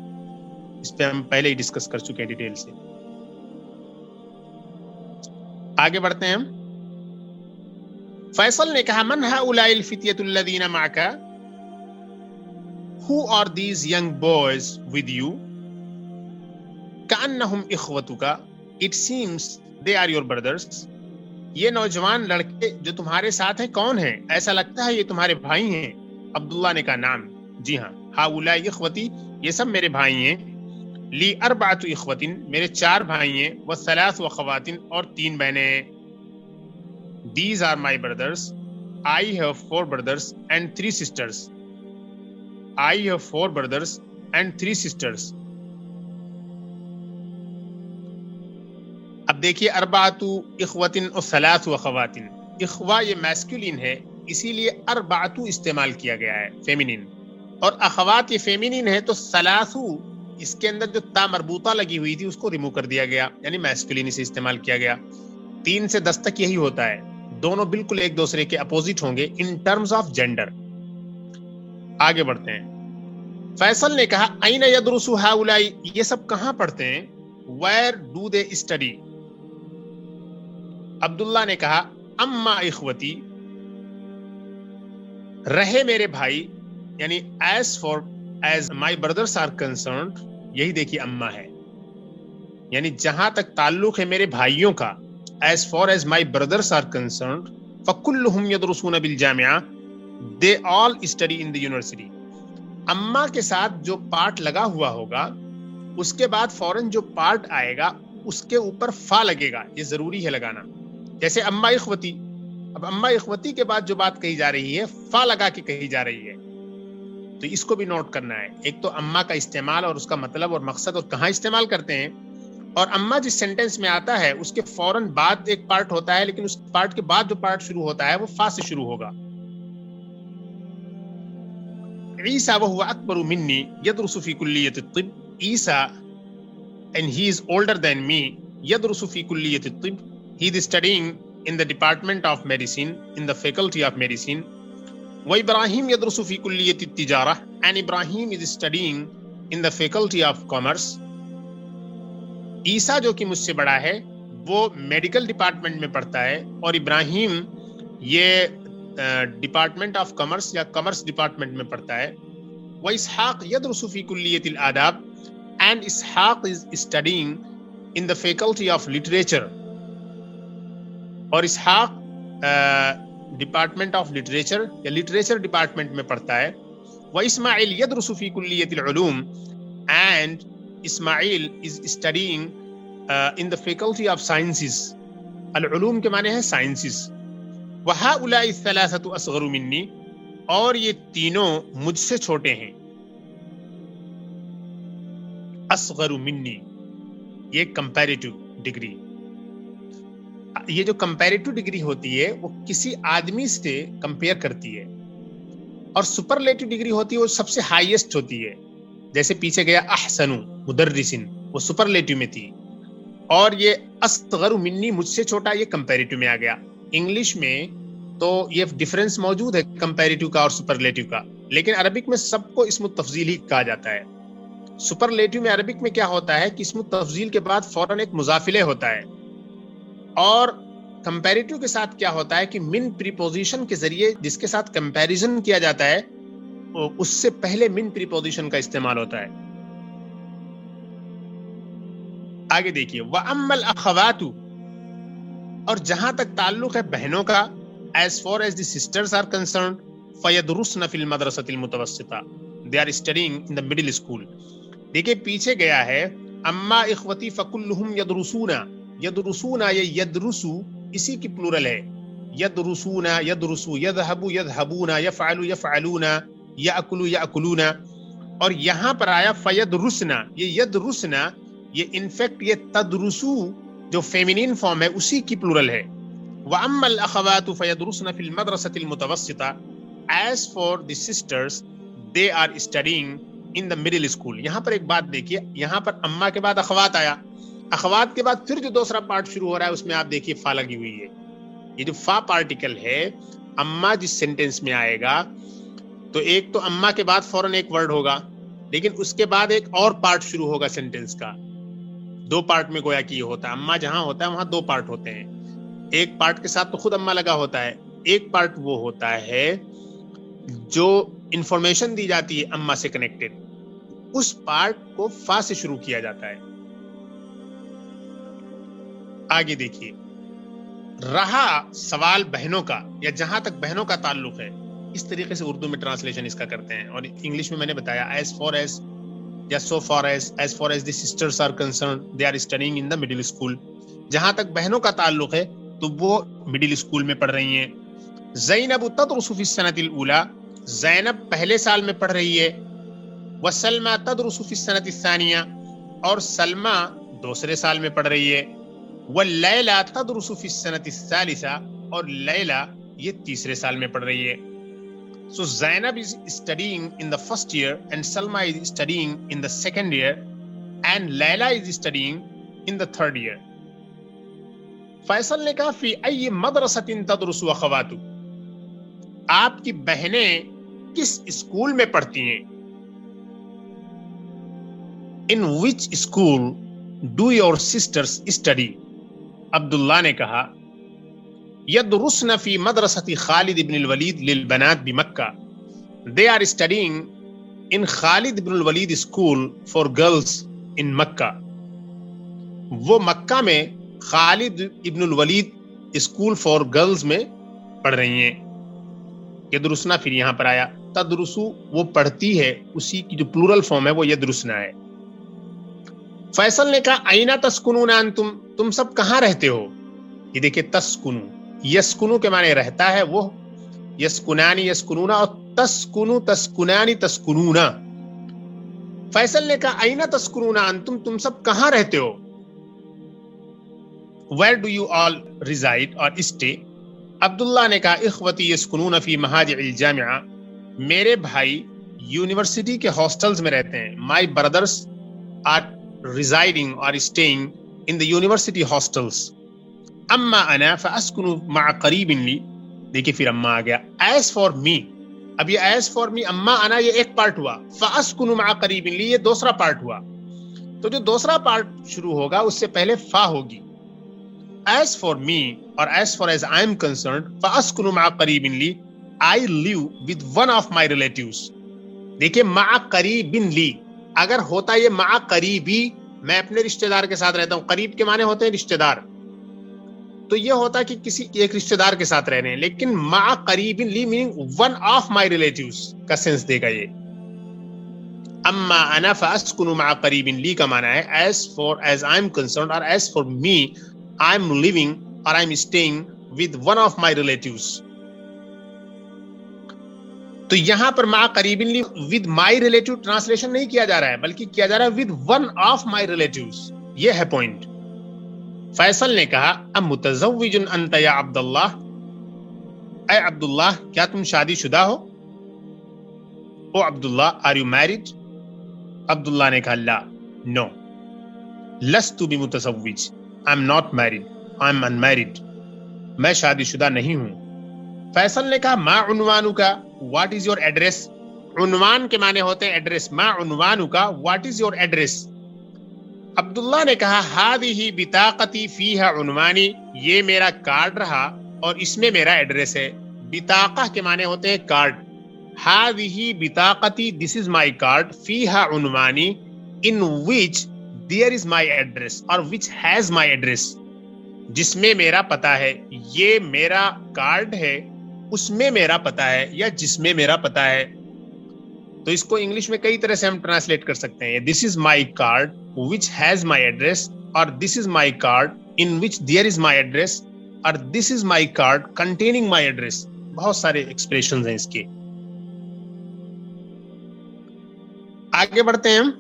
اس پہ ہم پہلے ہی ڈسکس کر چکے ہیں ڈیٹیل سے. آگے بڑھتے ہیں ہم. فیصل نے کہا من هؤلاء الفتية الذين معك، who are these young boys with you، كأنهم إخوتك، it seems they are your brothers. یہ نوجوان لڑکے جو تمہارے ساتھ ہیں کون ہیں، ایسا لگتا ہے یہ تمہارے بھائی ہیں. عبداللہ نے کہا نام، جی ہاں. هؤلاء إخوتي، یہ سب میرے بھائی ہیں. لی 4 اخوت، میرے 4 بھائی ہیں. و3 اخوات، اور 3 بہنیں ہیں. These are my brothers. I have 4 brothers and 3 sisters. I have 4 brothers and 3 sisters. اب دیکھیے 4 اخوات اور 3 اخوات. اخوا یہ میسکولین ہے اسی لیے 4 استعمال کیا گیا ہے فیمینین، اور اخوات یہ فیمینین ہے تو 3 اس کے اندر جو تا مربوطہ لگی ہوئی تھی اس کو ریمو کر دیا گیا، یعنی میسکولین سے استعمال کیا گیا. 3 سے 10 تک یہی ہوتا ہے، دونوں بالکل ایک دوسرے کے اپوزٹ ہوں گے ان ٹرمز آف جینڈر. آگے بڑھتے ہیں. فیصل نے کہا این یدرس ہؤلاء، یہ سب کہاں پڑھتے ہیں. Where do they study. Abdullah نے کہا اما اخوتی، رہے میرے بھائی، یعنی as far as my brothers are concerned, یہی دیکھیے اما ہے، یعنی جہاں تک تعلق ہے میرے بھائیوں کا، as far as my brothers are concerned، فَكُلُّهُمْ يَدْرُسُونَ بِالْجَامِعَةِ، they all study in the university. اما کے ساتھ جو پارٹ لگا ہوا ہوگا اس کے بعد فوراً جو پارٹ آئے گا اس کے اوپر فا لگے گا، یہ ضروری ہے لگانا. جیسے اما اخوتی، اب اما اخوتی کے بعد جو بات کہی جا رہی ہے فا لگا کے کہی جا رہی ہے، تو اس کو بھی نوٹ کرنا ہے. ایک تو اما کا استعمال اور اس کا مطلب اور مقصد اور کہاں استعمال کرتے ہیں، اور اما جس سینٹینس میں آتا ہے اس کے فوراً بعد ایک پارٹ ہوتا ہے، لیکن اس پارٹ کے بعد جو پارٹ شروع ہوتا ہے وہ فا سے شروع ہوگا. عیسیٰ وہو اکبر منی یدرس فی کلیۃ الطب، عیسیٰ and he is older than me یدرس فی کلیۃ الطب، he is studying in the department of medicine, in the faculty of medicine. وابراہیم یدرس فی کلیۃ التجارہ، and Ibrahim is studying in the faculty of commerce. عیسیٰ جو کہ مجھ سے بڑا ہے وہ میڈیکل ڈپارٹمنٹ میں پڑھتا ہے، اور ابراہیم یہ ڈپارٹمنٹ آف کامرس یا کامرس ڈپارٹمنٹ میں پڑھتا ہے. واسحاق یدرس فی کلیۃ الآداب، and Ishaq is studying in the faculty of literature, اور اسحاق ڈپارٹمنٹ آف لٹریچر یا لٹریچر ڈپارٹمنٹ میں پڑھتا ہے. واسماعیل یدرس فی کلیۃ العلوم، and Ismail is studying in the faculty of sciences. العلوم کے معنی ہے sciences. وَهَؤُلَاءِ الثَّلَاثَةُ أَصْغَرُ مِنِّي، اور یہ تینوں مجھ سے چھوٹے ہیں. اصغر منی، یہ کمپیریٹو ڈگری. یہ جو کمپیریٹو ڈگری ہوتی ہے وہ کسی آدمی سے کمپیئر کرتی ہے، اور سپرلیٹو ڈگری ہوتی ہے وہ سب سے ہائیسٹ ہوتی ہے. جیسے پیچھے گیا احسن مدرسن، وہ سپرلیٹو میں تھی، اور یہ اصغر منی مجھ سے چھوٹا، یہ کمپیریٹو میں آ گیا. انگلش میں تو یہ ڈفرنس موجود ہے کمپیریٹو کا اور سپرلیٹو کا، لیکن عربک میں سب کو اسم التفضیل ہی کہا جاتا ہے. سپرلیٹو میں عربک میں کیا ہوتا ہے کہ اسم التفضیل کے بعد فوراً ایک مضاف الیہ ہوتا ہے، اور کمپیریٹو کے ساتھ کیا ہوتا ہے کہ من پریپوزیشن کے ذریعے جس کے ساتھ کمپیریزن کیا جاتا ہے اس سے پہلے من پریپوزیشن کا استعمال ہوتا ہے. آگے دیکھیے وَأَمَّا الْأَخَوَاتُ، اور جہاں تک تعلق ہے بہنوں کا، as far as the sisters are concerned فَيَدْرُسْنَ فِي الْمَدْرَسَةِ الْمُتَوَسِّطَةِ they are studying in the middle school. دیکھیں پیچھے گیا ہے اما اخوتی فکلہم یدرسون، یدرسون یہ یدرسو اسی کی پلورل ہے، یدرسون یدرسو، یذهب یذهبون، یفعل یفعلون، یاکل یاکلون. اور یہاں پر آیا فیدرسنا، یہ یدرسنا یہ انفیکٹ یہ تدرسو جو فیمینین فارم ہے اسی کی پلورل ہے. واما الاخوات فیدرسن فی المدرسۃ المتوسطہ as for the sisters they are studying in the middle school. یہاں پر ایک بات دیکھیے، یہاں پر اما کے بعد اخوات آیا، اخوات کے بعد پھر جو دوسرا پارٹ شروع ہو رہا ہے اس میں آپ دیکھیے فا لگی ہوئی ہے. یہ جو فا پارٹیکل ہے اما جس سینٹینس میں آئے گا تو ایک تو اما کے بعد فوراً ایک ورڈ ہوگا، لیکن اس کے بعد ایک اور پارٹ شروع ہوگا سینٹینس کا. دو پارٹ میں گویا کہ یہ ہوتا ہے، اما جہاں ہوتا ہے وہاں دو پارٹ ہوتے ہیں. ایک پارٹ کے ساتھ تو خود اما لگا ہوتا ہے، ایک پارٹ وہ ہوتا ہے جو انفارمیشن دی جاتی ہے اما سے کنیکٹڈ، اس پارٹ کو فا سے شروع کیا جاتا ہے. آگے دیکھیے رہا سوال بہنوں کا یا جہاں تک بہنوں کا تعلق ہے، اس طریقے سے اردو میں ٹرانسلیشن اس کا کرتے ہیں، اور انگلش میں میں نے بتایا as far as یا so far as the sisters are concerned they are studying in the middle school. جہاں تک بہنوں کا تعلق ہے تو وہ مڈل اسکول میں پڑھ رہی ہیں. زینب تدرس فی السنۃ الاولی، زینب پہلے سال میں پڑھ رہی ہے. وسلمى تدرس فی السنۃ الثانیہ، اور سلمى دوسرے سال میں پڑھ رہی ہے. واللیلى تدرس فی السنۃ الثالثہ، اور لیلہ یہ تیسرے سال میں پڑھ رہی ہے. So Zainab is studying in the first year and Salma is studying in the second year and Layla is studying in the third year. Faisal نے کہا فی ای مدرسۃ تدرس اخواتک، آپ کی بہنیں کس اسکول میں پڑھتی ہیں؟ In which school do your sisters study؟ عبداللہ نے کہا یدرسن فی مدرسۃ خالد بن الولید للبنات بمکہ، they are studying in Khalid bin الولید school for girls in مکہ. وہ مکہ میں خالد ابن الولید اسکول فار گرلز میں پڑھ رہی ہیں. یدرسنا پھر یہاں پر آیا، تدرسو وہ پڑھتی ہے، اسی کی جو پلورل فارم ہے وہ یدرسنا ہے. فیصل نے کہا اینا تسکنون انتم، تم سب کہاں رہتے ہو؟ یہ دیکھیں تسکنو، یسکنو کے معنی رہتا ہے وہ، یسکنانی یسکنونا، اور تسکنو تسکنانی تسکنونا. فیصل نے کہا اینا تسکنون انتم، تم سب کہاں رہتے ہو؟ Where do you all reside or stay؟ عبداللہ نے کہا اخوتی یسکنون فی مہاجع الجامعہ، میرے بھائی یونیورسٹی کے ہاسٹلز میں رہتے ہیں. My brothers are residing or staying in the university hostels. اما انا فاسکن مع قریب لی، دیکھیے پھر اما آ گیا. ایز فار می، اب یہ ایز فار می اما انا یہ ایک پارٹ ہوا، فاسکن مع قریب لی یہ دوسرا پارٹ ہوا. تو جو دوسرا پارٹ شروع ہوگا اس سے پہلے فا ہوگی. ایز فار می اور as far as I am concerned فاسکن مع قریب لی، I live with one of my relatives. دیکھیے مع قریب لی اگر ہوتا یہ مع قریبی، میں اپنے رشتہ دار کے ساتھ رہتا ہوں، قریب کے معنی ہوتے ہیں رشتہ دار، تو یہ ہوتا کہ کسی ایک رشتہ دار کے ساتھ رہ رہے ہیں، لیکن مع قریب لی meaning one of my relatives کا سینس دے گا یہ. اما انا فاسکن مع قریب لی کا معنی ہے as far as I am concerned اور as for me I am living اور I am staying with one of my relatives. تو یہاں پر مع قریب ود مائی ریلیٹو ٹرانسلیشن نہیں کیا جا رہا ہے بلکہ کیا جا رہا ہے with one of my relatives. یہ ہے پوائنٹ. فیصل نے کہا ام متزوج انت یا عبداللہ، اے عبداللہ کیا تم شادی شدہ ہو؟ O Abdullah are you married? Abdullah نے کہا لا، نو. لست بمتزوج، I am not married, I am unmarried, میں شادی شدہ نہیں ہوں. فیصل نے کہا ما عنوانک، واٹ از یور ایڈریس؟ عنوان کے معنی ہوتے ہیں ایڈریس. ما عنوانک، what is your address? Abdullah نے کہا ہذہ بطاقتی فیہا عنوانی، یہ میرا کارڈ رہا اور اس میں میرا ایڈریس ہے. بطاقہ کے معنی ہوتے ہیں card. ہذہ بطاقتی، this is my card, فیہا عنوانی، ان وچ دیر از مائی ایڈریس، اور وچ ہیز مائی ایڈریس، جس میں میرا پتہ ہے. یہ میرا کارڈ ہے، اس میں میرا پتہ ہے یا جس میں میرا پتہ ہے. تو اس کو انگلش میں کئی طرح سے ہم ٹرانسلیٹ کر سکتے ہیں. This is my card which has my address, اور this is my card in which there is my address, اور this is my card containing my address. بہت سارے ایکسپریشنز ہیں اس کے. آگے بڑھتے ہیں ہم.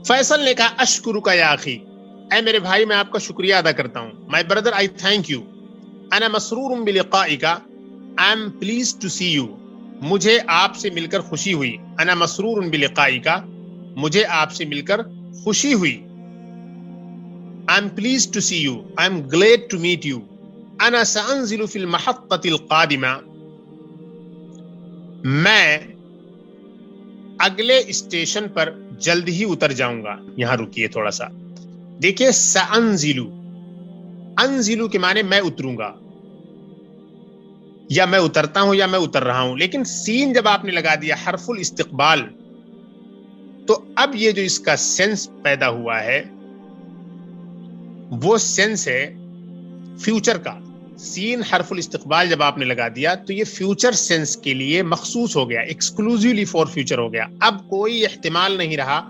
فیصل نے کہا اشکرک یا اخی، اے میرے بھائی میں آپ کا شکریہ ادا کرتا ہوں. My brother I thank you. انا مسرور بلقائک، I am pleased to see you, مجھے آپ سے مل کر خوشی ہوئی. انا مسرور بلقائک، مجھے آپ سے مل کر خوشی ہوئی. I am pleased to see you, I am glad to meet you. انا سانزل فی المحطۃ القادمہ، میں اگلے اسٹیشن پر جلد ہی اتر جاؤں گا. یہاں رکیے تھوڑا سا، دیکھیے سانزلو، انزلو کے معنی میں اتروں گا، یا میں اترتا ہوں یا میں اتر رہا ہوں. لیکن سین جب آپ نے لگا دیا حرف الاستقبال، تو اب یہ جو اس کا سینس پیدا ہوا ہے وہ سینس ہے فیوچر کا. سین حرف الاستقبال جب آپ نے لگا دیا تو یہ فیوچر سینس کے لیے مخصوص ہو گیا، ایکسکلوزیولی فار فیوچر ہو گیا. اب کوئی احتمال نہیں رہا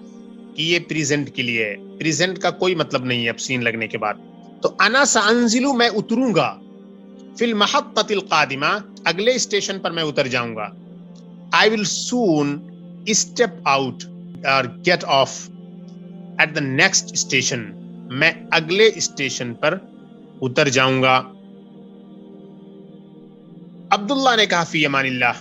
کہ یہ پریزنٹ کے لیے ہے. پریزنٹ کا کوئی مطلب نہیں ہے اب سین لگنے کے بعد. تو انا سانزلو، میں اتروں گا، فی المحطۃ القادمہ، اگلے اسٹیشن پر میں اتر جاؤں گا. I will soon step out اور get off at the next station, میں اگلے اسٹیشن پر اتر جاؤں گا. عبداللہ نے کہا فی امان اللہ،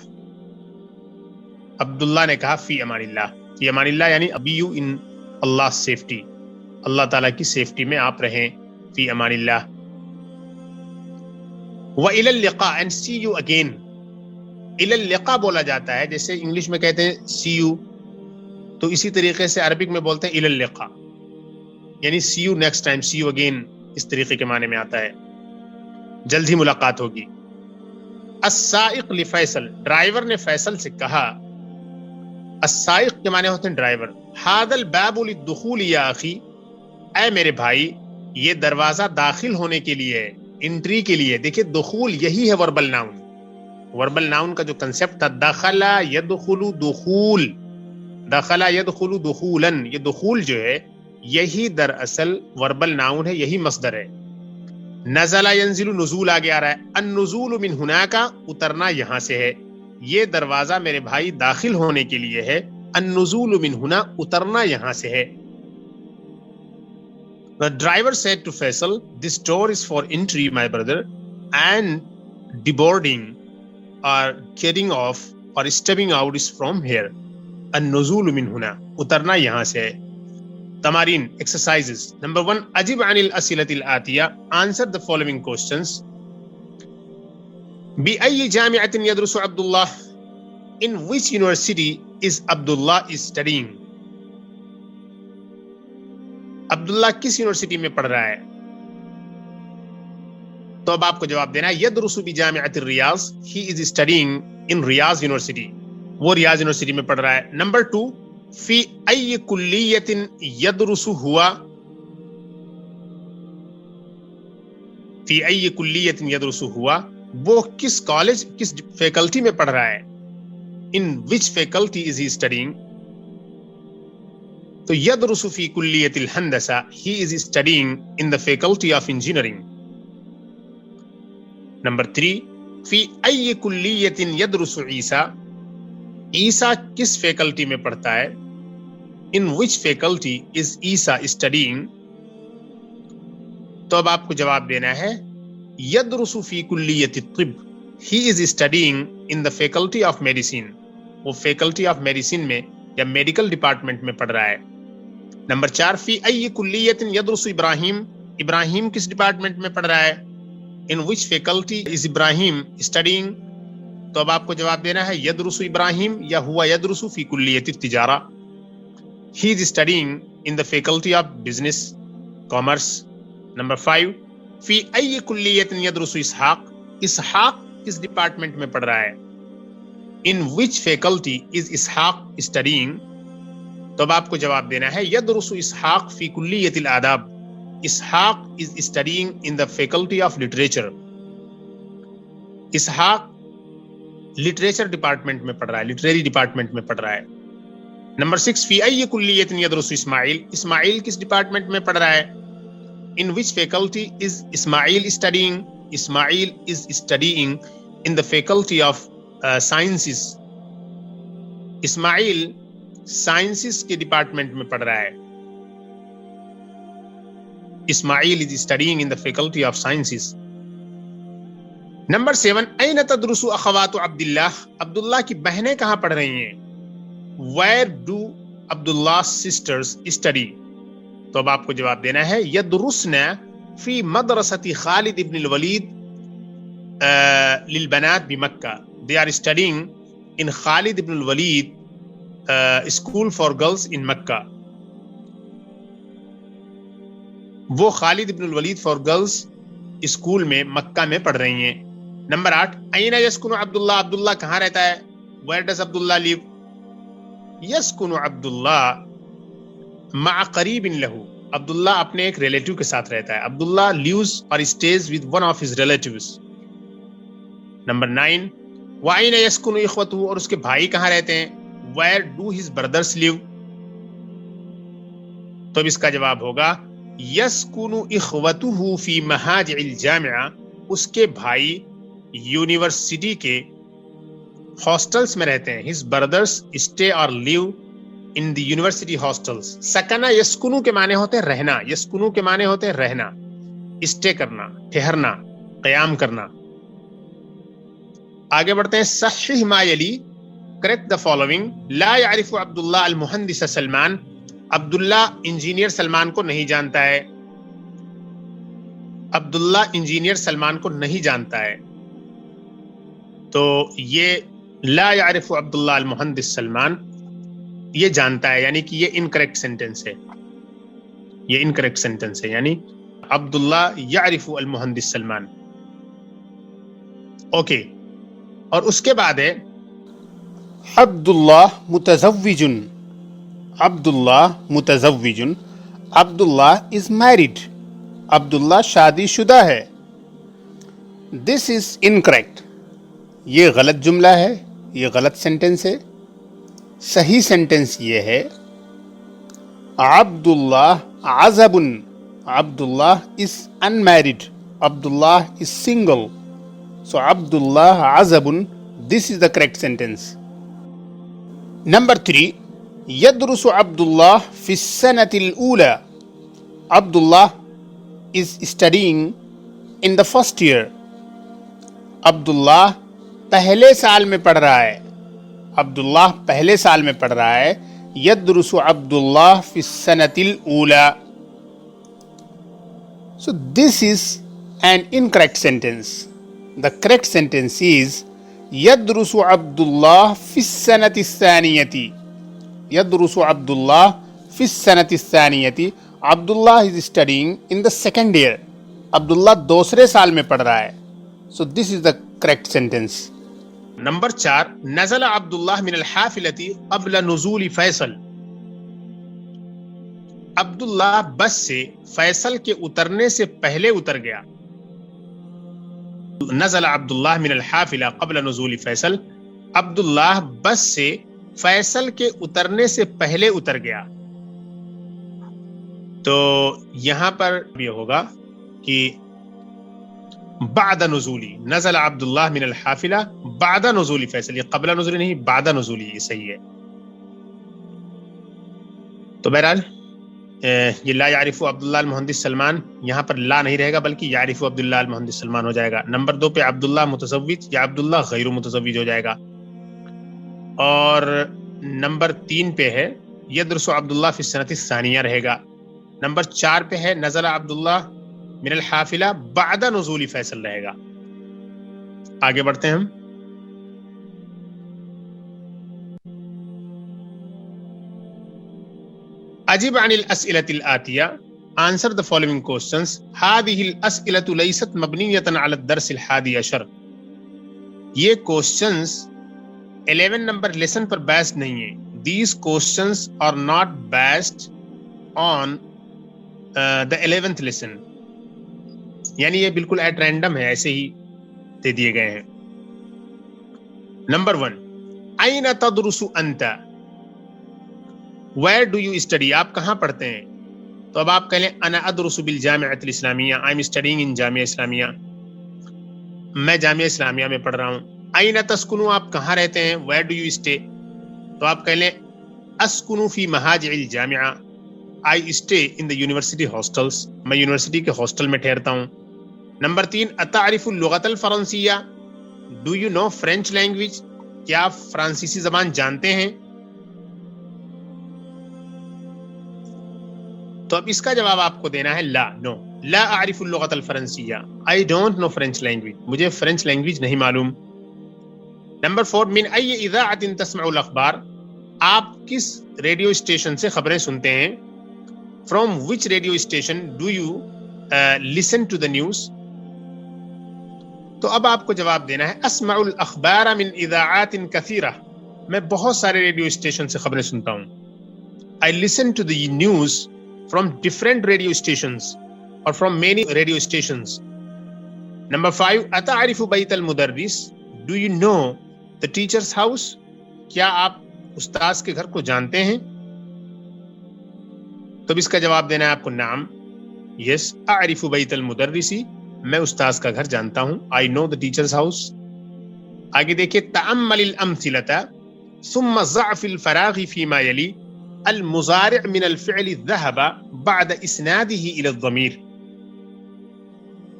عبداللہ نے کہا فی امان اللہ. فی امان اللہ یعنی ابی یو ان اللہ سیفٹی، اللہ تعالیٰ کی سیفٹی میں آپ رہیں. فی Aman Ullah. وَإِلَى اللِّقَاءِ and see you again. إِلَى اللِّقَاء بولا جاتا ہے، جیسے انگلش میں کہتے ہیں see you، تو اسی طریقے سے عربک میں بولتے ہیں إِلَى اللِّقَاء، یعنی see you next time، see you again، اس طریقے کے معنی میں آتا ہے، جلد ہی ملاقات ہوگی. السائق لفیصل، ڈرائیور نے فیصل سے کہا. السائق کے معنی ہوتے ہیں ڈرائیور. هذا الباب للدخول یا اخی، اے میرے بھائی یہ دروازہ داخل ہونے کے لیے ہے، انٹری کے لیے. دیکھیں دخول یہی ہے وربل ناؤن. وربل ناؤن کا جو کنسپٹ تھا دخل یدخل دخول، دخل یدخل دخولا، یہ دخول جو ہے یہی دراصل وربل ناؤن ہے، یہی مصدر ہے. نزل ینزل، نزول آگے آ رہا ہے. النزول من ہناک، اترنا یہاں سے ہے. یہ دروازہ میرے بھائی داخل ہونے کے لیے ہے. النزول من ہنا، اترنا یہاں سے ہے. The driver said to Faisal, this door is for entry, my brother, and deboarding or getting off or stepping out is from here. النزول من هنا، اترنا یہاں سے ہے. تمارین exercises. Number 1, اجب عن الاسئلة الآتیہ، answer the following questions. بأي جامعة يدرس عبد الله؟ In which university is Abdullah is studying? عبداللہ کس university میں پڑھ رہا ہے؟ تو اب آپ کو جواب دینا ہے یدرس بجامعۃ الریاض، ہی is studying in Riyadh university, وہ ریاض یونیورسٹی میں پڑھ رہا ہے. نمبر 2، فی ای کلیۃ یدرس ہوا، فی ای کلیۃ یدرس ہوا، وہ کس کالج کس فیکلٹی میں پڑھ رہا ہے. In which faculty is he studying? تو یدرس فی کلیۃ الہندسہ، he is studying in the faculty of engineering. Number 3 فی ای کلیت یدرس عیسیٰ، عیسیٰ کس فیکلٹی میں پڑھتا ہے؟ In which faculty is Isa studying? تو اب آپ کو جواب دینا ہے یدرس فی کلیت الطب، he is studying in the faculty of medicine, وہ فیکلٹی آف میڈیسن میں یا میڈیکل ڈپارٹمنٹ میں پڑھ رہا ہے۔ نمبر 4 فی ای کلیت یدرس ابراہیم، ابراہیم کس ڈپارٹمنٹ میں پڑھ رہا ہے؟ In which faculty is Ibrahim studying? تو اب آپ کو جواب دینا ہے یدرس ابراہیم یا ہوا یدرس فی کلیت التجارہ، he is studying in the faculty of business commerce. Number 5 فی ای کلیت یدرس اسحاق، اسحاق کس ڈپارٹمنٹ میں پڑھ رہا ہے؟ In which faculty is Ishaq studying? تو اب آپ کو جواب دینا ہے یدرس اسحاق فی کلیت الآداب، Ishaq is studying in the faculty of literature, Ishaq literature department میں پڑھ رہا ہے، لٹریری ڈپارٹمنٹ میں پڑھ رہا ہے۔ نمبر 6 فی ای کلیت یدرس اسماعیل، اسماعیل کس ڈپارٹمنٹ میں پڑھ رہا ہے؟ In which faculty is Ismail studying? Ismail is studying in the faculty of sciences, Ismail sciences کے ڈپارٹمنٹ میں پڑھ رہا ہے، Ismail is studying in the faculty of sciences. Number 7 این تدرس اخوات عبداللہ، عبداللہ کی بہنیں کہاں پڑھ رہی ہیں؟ Where do Abdullah sisters study? تو اب آپ کو جواب دینا ہے یدرسن فی مدرسۃ خالد ابن الولید للبنات بمکہ، they are studying in Khalid ibn al-Walid school for girls in Mecca، وہ خالد ابن الولید فار گرلز اسکول میں مکہ میں پڑھ رہی ہیں۔ نمبر 8 این یسکن عبداللہ، عبداللہ کہاں رہتا ہے؟ where does Abdullah live؟ یسکن عبداللہ مع قریب لہو، عبداللہ اپنے ایک ریلیٹیو کے ساتھ رہتا ہے، عبداللہ lives اور stays with one of his relatives۔ Number 9 وَأَيْنَ يَسْكُنُ إِخْوَتُهُ، اور اس کے بھائی کہاں رہتے ہیں؟ where do his brothers live؟ تو اب اس کا جواب ہوگا یسکن اخوتہ فی مہاجع الجامعہ، اس کے بھائی یونیورسٹی کے ہاسٹلس میں رہتے ہیں، his brothers stay or live in the university hostels۔ سکنا یسکنو کے معنی ہوتے ہیں رہنا، یسکنو کے معنی ہوتے ہیں رہنا، اسٹے کرنا، ٹھہرنا، قیام کرنا۔ آگے بڑھتے ہیں صحیح ما یلی، کریکٹ دا فالوئنگ۔ لا یعرف عبداللہ المہندس سلمان، عبداللہ انجینئر سلمان کو نہیں جانتا ہے، عبداللہ انجینئر سلمان کو نہیں جانتا ہے، تو یہ لا یعرف عبداللہ المہندس سلمان یہ جانتا ہے، یعنی کہ یہ انکریکٹ سینٹینس ہے، یہ انکریکٹ سینٹینس ہے، یعنی عبداللہ یعرف المہندس سلمان۔ اوکے، اور اس کے بعد ہے عبداللہ متزوج، عبداللہ متزوج، عبداللہ از میرڈ، عبداللہ شادی شدہ ہے۔ دس از انکریکٹ، یہ غلط جملہ ہے، یہ غلط سینٹینس ہے۔ صحیح سینٹینس یہ ہے عبداللہ عزب، Abdullah is unmarried، Abdullah is single، so Abdullah عزب، this is the correct sentence۔ نمبر 3 یدرس عبداللہ فی السنة الأولى، عبداللہ is studying in the first year، عبداللہ پہلے سال میں پڑھ رہا ہے، عبداللہ پہلے سال میں پڑھ رہا ہے۔ یدرس عبداللہ فی السنة الأولى، so this is an incorrect sentence۔ The correct sentence is يدرس عبد الله في السنة الثانية، يدرس عبد الله في السنة الثانية، عبد الله is studying in the second year، عبداللہ دوسرے سال میں پڑھ رہا ہے، so this is the correct sentence۔ Number 4 نزل عبداللہ من الحافلة قبل نزول فیصل، عبداللہ بس سے فیصل کے اترنے سے پہلے اتر گیا۔ نزل عبداللہ من الحافلہ قبل نزول فیصل، عبداللہ بس سے فیصل کے اترنے سے پہلے اتر گیا۔ تو یہاں پر یہ ہوگا کہ بعد نزولی نزل عبداللہ من الحافلہ بعد نزولی فیصل، یہ قبل نزولی نہیں بعد نزولی، یہ صحیح ہے. تو بہرحال یہ لا یعرف عبداللہ المہندس سلمان یہاں پر لا نہیں رہے گا بلکہ یعرف عبداللہ المہندس سلمان ہو جائے گا. نمبر 2 پہ عبداللہ متزوج یا عبداللہ غیر متزوج ہو جائے گا. اور نمبر 3 پہ ہے یدرس عبداللہ فی السنۃ الثانیہ رہے گا. نمبر 4 پہ ہے نزل عبداللہ من الحافلہ بعد نزول فیصل رہے گا. آگے بڑھتے ہیں ہم. اجب عن الاسئلة الآتیہ answer the following questions. هذه الاسئلة ليست مبنية على الدرس الحادی عشر. یہ questions 11 نمبر لیسن پر بیسڈ نہیں ہیں. These questions are not based on the 11th lesson. یعنی یہ بالکل ایٹ رینڈم ہے، ایسے ہی دے دیے گئے ہیں. نمبر 1 أين تدرس أنت؟ Where do you study؟ آپ کہاں پڑھتے ہیں؟ تو اب آپ کہہ لیں انا ادرس بالجامعۃ الاسلامیہ، I'm studying in Jamia Islamia, میں جامعہ اسلامیہ میں پڑھ رہا ہوں. أين تسكن؟ آپ کہاں رہتے ہیں؟ Where do you stay؟ تو آپ کہہ لیں اسکن فی مہاجع الجامعہ، I stay in the university hostels، میں یونیورسٹی کے ہاسٹل میں ٹھہرتا ہوں. Number 3 اتعرف اللغۃ الفرنسیہ؟ Do you know French language؟ کیا آپ فرانسیسی زبان جانتے ہیں؟ تو اب اس کا جواب آپ کو دینا ہے لا، نو. لا اعرف اللغۃ الفرنسیہ، I don't know French language، مجھے فرینچ لینگویج نہیں معلوم. نمبر 4 من ای اذاعۃ تسمع الاخبار؟ آپ کس ریڈیو اسٹیشن سے خبریں سنتے ہیں؟ From which radio station do you listen to the news؟ تو اب آپ کو جواب دینا ہے اسمع الاخبار من اذاعات کثیرہ، میں بہت سارے ریڈیو اسٹیشن سے خبریں سنتا ہوں. I listen to the news from different radio stations or from many radio stations. Number 5 اتعرف بیت المدرس؟ Do you know the teacher's house؟ کیا آپ استاذ کے گھر کو جانتے ہیں؟ تو اس کا جواب دینا ہے آپ کو نعم، یس اعرف بیت المدرسی، میں استاذ کا گھر جانتا ہوں. I know the teacher's house. آگے دیکھیے تأمل الامثلة ثم ضع في الفراغ فيما يلي المضارع من الفعل ذهب بعد اسناده الى الضمير.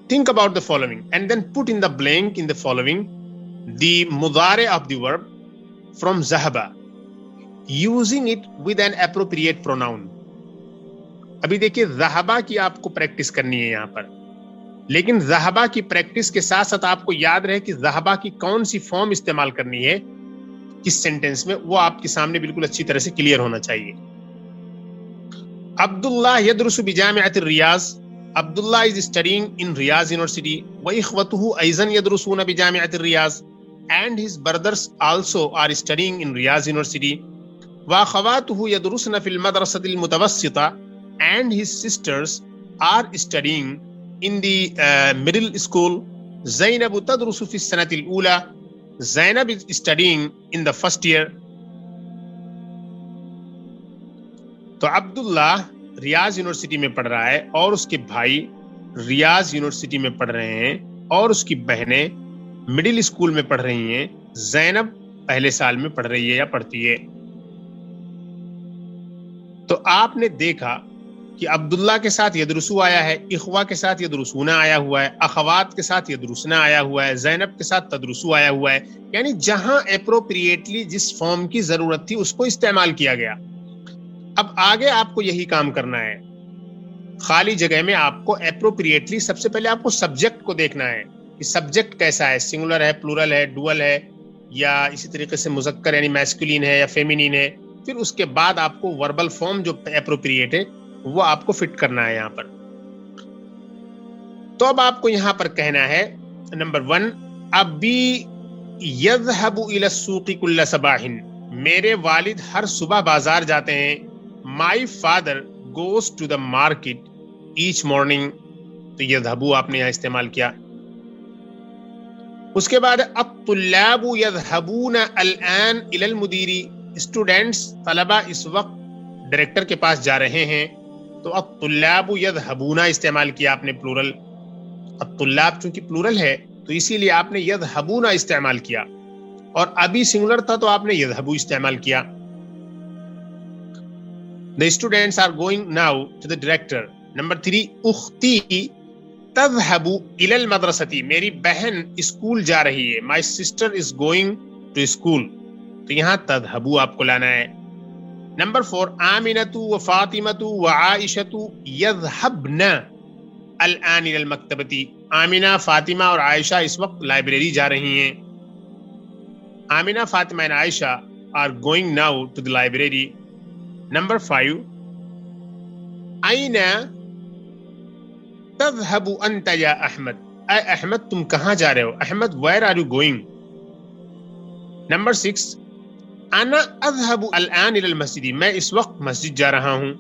Think about the following and then put in the blank in the following the مضارع of the verb from ذهب using it with an appropriate pronoun. ابھی دیکھیے ذہبہ کی آپ کو پریکٹس کرنی ہے یہاں پر، لیکن ذہبہ کی پریکٹس کے ساتھ ساتھ آپ کو یاد رہے کہ ذہبہ کی کون سی فارم استعمال کرنی ہے کس سینٹینس میں، وہ آپ کے سامنے بالکل اچھی طرح سے کلیئر ہونا چاہیے. عبداللہ یدرس بجامعۃ الریاض، Abdullah is studying in Riyadh university, واخوتہ ایضا یدرسون بجامعۃ الریاض، and his brothers also are studying in Riyadh university, واخواتہ یدرسن فی المدرسۃ المتوسطہ، and his sisters are studying in the middle school. Zainab tadrusu fi as-sanati al-ula. Zainab is studying in the first year. تو عبداللہ ریاض یونیورسٹی میں پڑھ رہا ہے اور اس کے بھائی ریاض یونیورسٹی میں پڑھ رہے ہیں اور اس کی بہنیں مڈل اسکول میں پڑھ رہی ہیں. زینب پہلے سال میں پڑھ رہی ہے یا پڑھتی ہے. تو آپ نے دیکھا کہ عبداللہ کے ساتھ یدرسو آیا ہے، اخوا کے ساتھ یدرسونا آیا ہوا ہے، اخوات کے ساتھ یدرسنا آیا ہوا ہے، زینب کے ساتھ تدرسو آیا ہوا ہے. یعنی جہاں اپروپریٹلی جس فارم کی ضرورت تھی اس کو استعمال کیا گیا. اب آگے آپ کو یہی کام کرنا ہے، خالی جگہ میں آپ کو اپروپریٹلی سب سے پہلے آپ کو سبجیکٹ کو دیکھنا ہے کہ سبجیکٹ کیسا ہے، سنگولر ہے، پلورل ہے، ڈوئل ہے، یا اسی طریقے سے مذکر یعنی میسکولین ہے یا فیمینین ہے. پھر اس کے بعد آپ کو وربل فارم جو اپروپریٹ ہے وہ آپ کو فٹ کرنا ہے یہاں پر. تو اب آپ کو یہاں پر کہنا ہے نمبر 1 ابی یذهب الى السوق كل صباح، میرے والد ہر صبح بازار جاتے ہیں. My father goes to the market each morning. تو یذهب آپ نے یہاں استعمال کیا. اس کے بعد الطلاب یذهبون الان الى المدیر، اسٹوڈینٹس طلبہ اس وقت ڈائریکٹر کے پاس جا رہے ہیں. تو الطلاب یذهبون استعمال کیا آپ نے پلورل. الطلاب چونکہ پلورل ہے تو اسی لیے آپ نے یذهبون استعمال کیا، اور ابھی سنگولر تھا تو آپ نے یذهبوا استعمال کیا. The students are going now to the director. Number 3, اختی تذهب الى المدرسة. میری بہن اسکول جا رہی ہے. My sister is going to school. تو یہاں تذهبوا آپ کو لانا ہے. نمبر 4, آمنة وفاطمة وعائشة يذهبن الآن الى المكتبة. آمنہ، فاطمہ اور عائشہ اس وقت لائبریری جا رہی ہیں. Amna, Fatima and Ayesha are going now to the library. Number 5, أين تذهب أنت يا أحمد. اے احمد تم کہاں جا رہے ہو؟ Ahmed where are you going. Number 6, أنا أذهب الآن إلى المسجد. میں اس وقت مسجد جا رہا ہوں.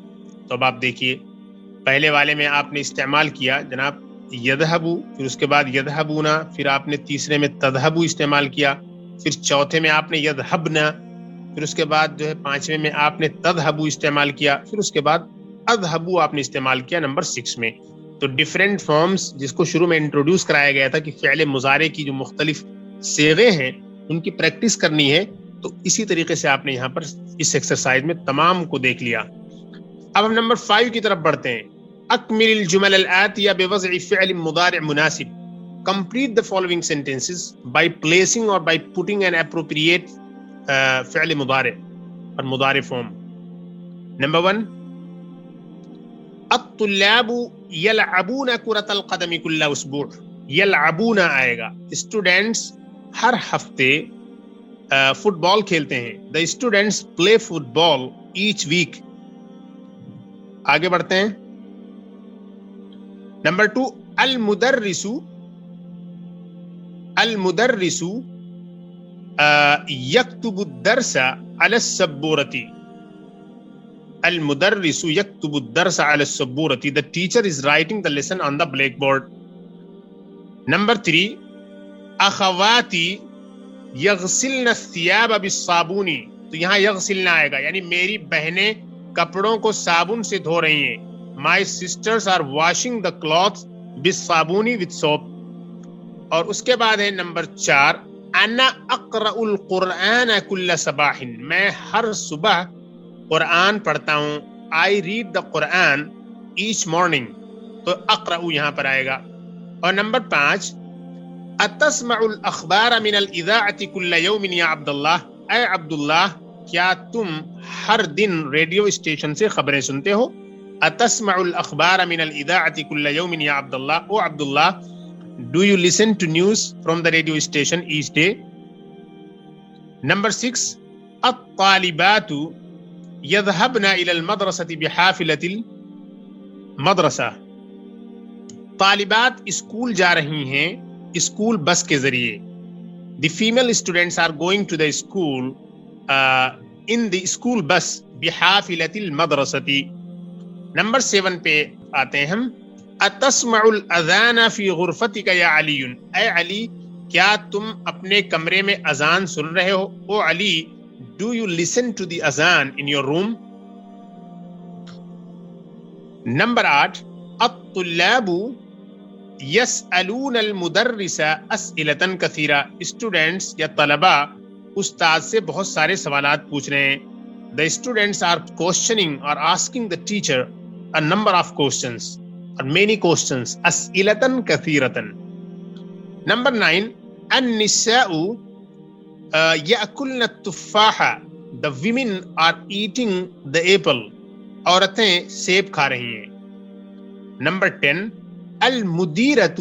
تو اب آپ دیکھیے پہلے والے میں آپ نے استعمال کیا جناب یذهب، پھر اس کے بعد یذهبون، پھر آپ نے تیسرے میں تذهب استعمال کیا، پھر چوتھے میں آپ نے یذهبن، پھر اس کے بعد جو ہے پانچویں میں آپ نے تذهب استعمال کیا، پھر اس کے بعد اذهب آپ نے استعمال کیا نمبر 6 میں. تو ڈفرینٹ فارمز جس کو شروع میں انٹروڈیوس کرایا گیا تھا کہ فعل مضارع کی جو مختلف صیغے ہیں ان کی پریکٹس کرنی ہے، تو اسی طریقے سے آپ نے یہاں پر اس ایکسرسائز میں تمام کو دیکھ لیا. اب ہم نمبر 5 کی طرف بڑھتے ہیں. اکمل الجمل الآتیہ بوضع فعل مضارع مناسب. Complete the following sentences by placing or by putting an appropriate فعل مضارع اور مضارع فارم. نمبر 1, الطلاب يلعبون كرة القدم كل اسبوع. يلعبون آئے گا. اسٹوڈینٹس ہر ہفتے فٹ بال کھیلتے ہیں. The students play football each week. آگے بڑھتے ہیں. نمبر 2, المدرس يكتب الدرس على السبورة. المدرس يكتب الدرس على السبورة. The teacher is writing the lesson on the blackboard. Number 3, اخواتي يغسلن الثياب بالصابون. تو یہاں یغسلن آئے گا یعنی میری بہنیں کپڑوں کو صابن سے دھو رہی ہیں. My sisters are washing the clothes بالصابون with soap. اور اس کے بعد ہے نمبر 4, انا اقرأ القرآن كل صباح. میں ہر صبح قرآن پڑھتا ہوں. I read the Quran each morning. تو اقرأ یہاں پر آئے گا. اور نمبر 5, اتسمع الاخبار من الاذاعة كل يوم يا عبد الله. اے عبداللہ کیا تم ہر دن ریڈیو اسٹیشن سے خبریں سنتے ہو؟ اتسمع الاخبار من الاذاعة كل يوم يا عبد الله. او عبداللہ do you listen to news from the radio station each day. Number 6, الطالبات يذهبن إلى المدرسة بحافلة المدرسة. طالبات اسکول جا رہی ہیں اسکول بس کے ذریعے. The female students are going to the school in the school bus بحافلة المدرسة. نمبر 7 پہ آتے ہیں ہم. اتسمع الاذان فی غرفتک یا علی. اے علی کیا تم اپنے کمرے میں اذان سن رہے ہو؟ O Ali do you listen to the اذان in your room. نمبر 8, الطلاب يسألون المدرس اسئلة کثیرہ. اسٹوڈینٹس یا طلبہ استاد سے بہت سارے سوالات پوچھ رہے ہیں. The students are questioning or asking the teacher a number of questions or many questions. أسئلة كثيرة. Number 9, النساء يأكلن التفاح. The women are eating the apple. عورتیں سیب کھا رہی ہیں. Number 10, المديرة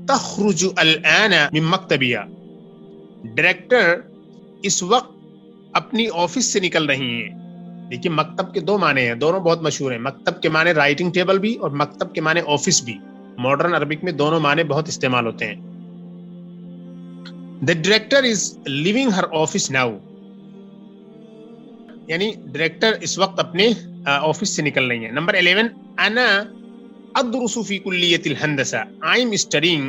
تخرج الآن من مكتبها. ڈائریکٹر اس وقت اپنی آفس سے نکل رہی ہیں. دیکھیے مکتب کے 2 معنی ہیں، دونوں بہت مشہور ہیں. مکتب کے معنی رائٹنگ ٹیبل بھی اور مکتب کے معنی آفس بھی. ماڈرن عربک میں دونوں معنی بہت استعمال ہوتے ہیں. The director is leaving her office now. یعنی ڈائریکٹر اس وقت اپنے آفس سے نکل رہی ہیں. نمبر 11, انا ادرس فی کلیۃ الہندسہ. I am studying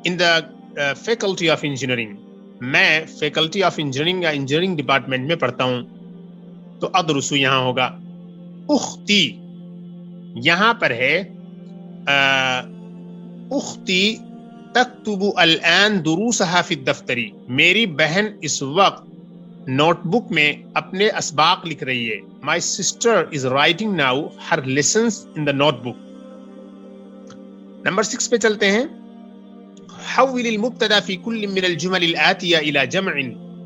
in the faculty of engineering. میں فیکلٹی آف انجینئرنگ یا انجینئرنگ ڈپارٹمنٹ میں پڑھتا ہوں. تو ادرسو یہاں ہوگا. اختی یہاں پر ہے اختی تکتب الان دروسها فی الدفتر، میری بہن اس وقت نوٹ بک میں اپنے اسباق لکھ رہی ہے. My sister is writing now her lessons in the notebook. Number 6 پہ چلتے ہیں. حول المبتدا في كل من الجمل الآتية إلى جمع.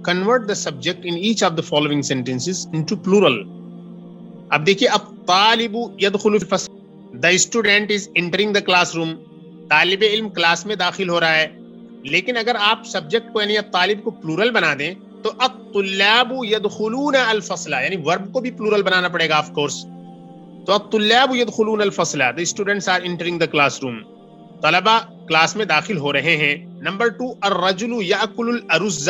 Convert the subject in each of the following sentences into plural. اب دیکھیے، الطالب يدخل الفصل. The student is entering the classroom. طالب علم کلاس میں داخل ہو رہا ہے. لیکن اگر آپ سبجیکٹ کو یعنی طالب کو پلورل بنا دیں تو الطلاب يدخلون الفصل، یعنی ورب کو بھی پلورل بنانا پڑے گا آف کورس. تو الطلاب يدخلون الفصل، the students are entering the classroom. طلبہ کلاس میں داخل ہو رہے ہیں. نمبر 2، الرجل يأكل الارز،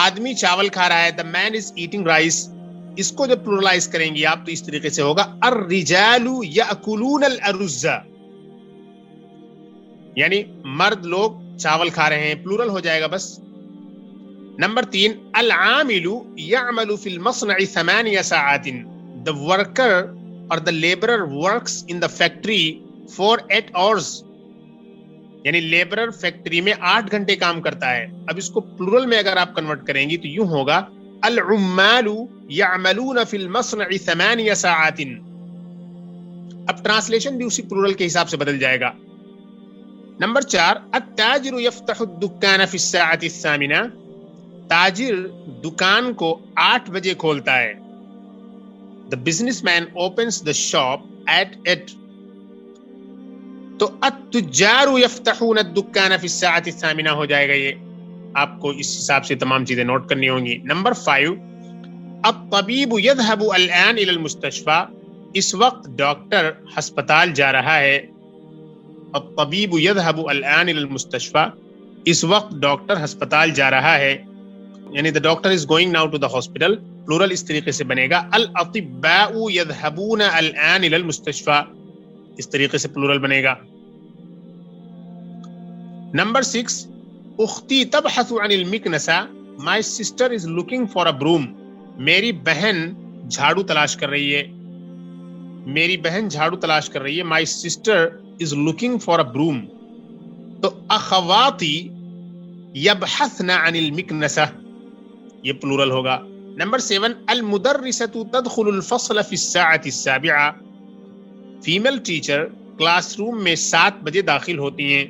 آدمی چاول کھا رہا ہے. the man is eating rice. اس کو جب پلورلائز کریں گے آپ تو اس طریقے سے ہوگا الرجال يأكلون الارز، یعنی مرد لوگ چاول کھا رہے ہیں، پلورل ہو جائے گا بس. نمبر 3، العامل يعمل في المصنع 8 ساعات. the worker or the laborer works in the factory for 8 hours. یعنی لیبرر فیکٹری میں 8 گھنٹے کام کرتا ہے. اب اس کو پلورل میں اگر آپ کنورٹ کریں گی تو یوں ہوگا العمال يعملون في المصنع 8 ساعات. اب ٹرانسلیشن بھی اسی پلورل کے حساب سے بدل جائے گا. نمبر 4، التاجر يفتح الدکان في الساعة 8. تاجر دکان کو 8 بجے کھولتا ہے. The businessman opens the shop at 8. تو التجار يفتحون الدکان في الساعة 8 ہو جائے گا. یہ آپ کو اس حساب سے تمام چیزیں نوٹ کرنی ہوں گی. نمبر 5، الطبيب يذهب الآن إلى المستشفى. اس وقت ڈاکٹر ہسپتال جا رہا ہے. الطبيب يذهب الآن إلى المستشفى. اس وقت ڈاکٹر ہسپتال جا رہا ہے، یعنی the doctor is going now to the hospital. Plural اس طریقے سے بنے گا الاطباء يذهبون الآن إلى المستشفى. اس طریقے سے پلورل بنے گا. نمبر 6، اختی تبحث عن المکنسہ. My sister is looking for a broom. میری بہن جھاڑو تلاش کر رہی ہے. میری بہن جھاڑو تلاش کر رہی ہے. My sister is looking for a broom. تو اخواتی یبحثن عن المکنسہ، یہ پلورل ہوگا. نمبر 7، المدرسۃ تدخل الفصل فی الساعة 7. فیمیل ٹیچر کلاس روم میں 7 بجے داخل ہوتی ہیں.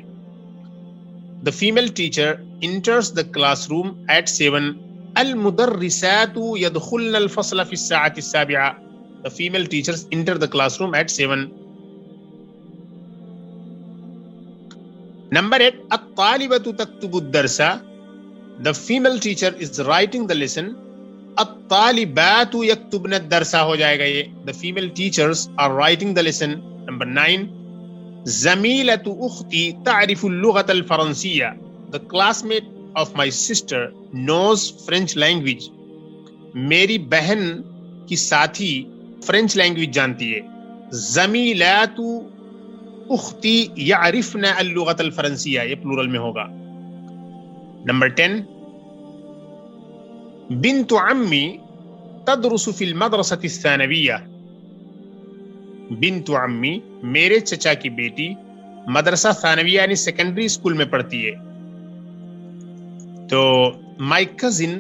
The female teacher enters the classroom at 7. المدرسات يدخلن الفصل في الساعة 7. The female teachers enter the classroom at 7. Number 8، الطالبة تكتب الدرس. The female teacher is writing the lesson. الطالبات يكتبن الدرس ہو جائے گا یہ. The female teachers are writing the lesson. Number 9، زميلة أختي تعرف اللغة الفرنسية. The classmate of my sister knows French language. میری بہن کی ساتھی French language جانتی ہے. زميلات اختی یعرفن اللغة الفرنسیہ، یہ پلورل میں ہوگا. نمبر 10، بنت عمی تدرس فی المدرسة الثانویہ. بنت عمی میرے چچا کی بیٹی مدرسہ ثانویہ یعنی سیکنڈری اسکول میں پڑھتی ہے. تو my cousin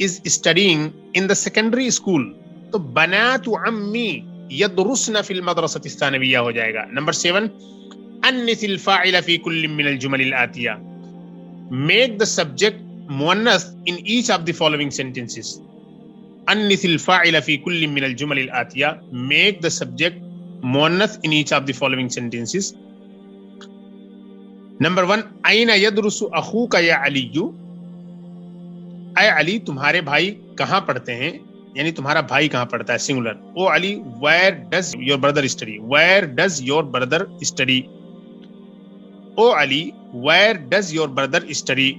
is studying in the secondary school. تو بنات عمی يدرسن في المدرسة الثانوية ہو جائے گا. نمبر 7، انث الفاعل في كل من الجمل الآتية. Make the subject مؤنث in each of the following sentences. انث الفاعل في كل من الجمل الآتية. Make the subject مؤنث in each of the following sentences. Number 1، أين يدرس أخوك يا علي. اے علی تمہارے بھائی کہاں پڑھتے ہیں، یعنی تمہارا بھائی کہاں پڑھتا ہے، singular. O Ali where does your brother study. Where does your brother study. O Ali where does your brother study.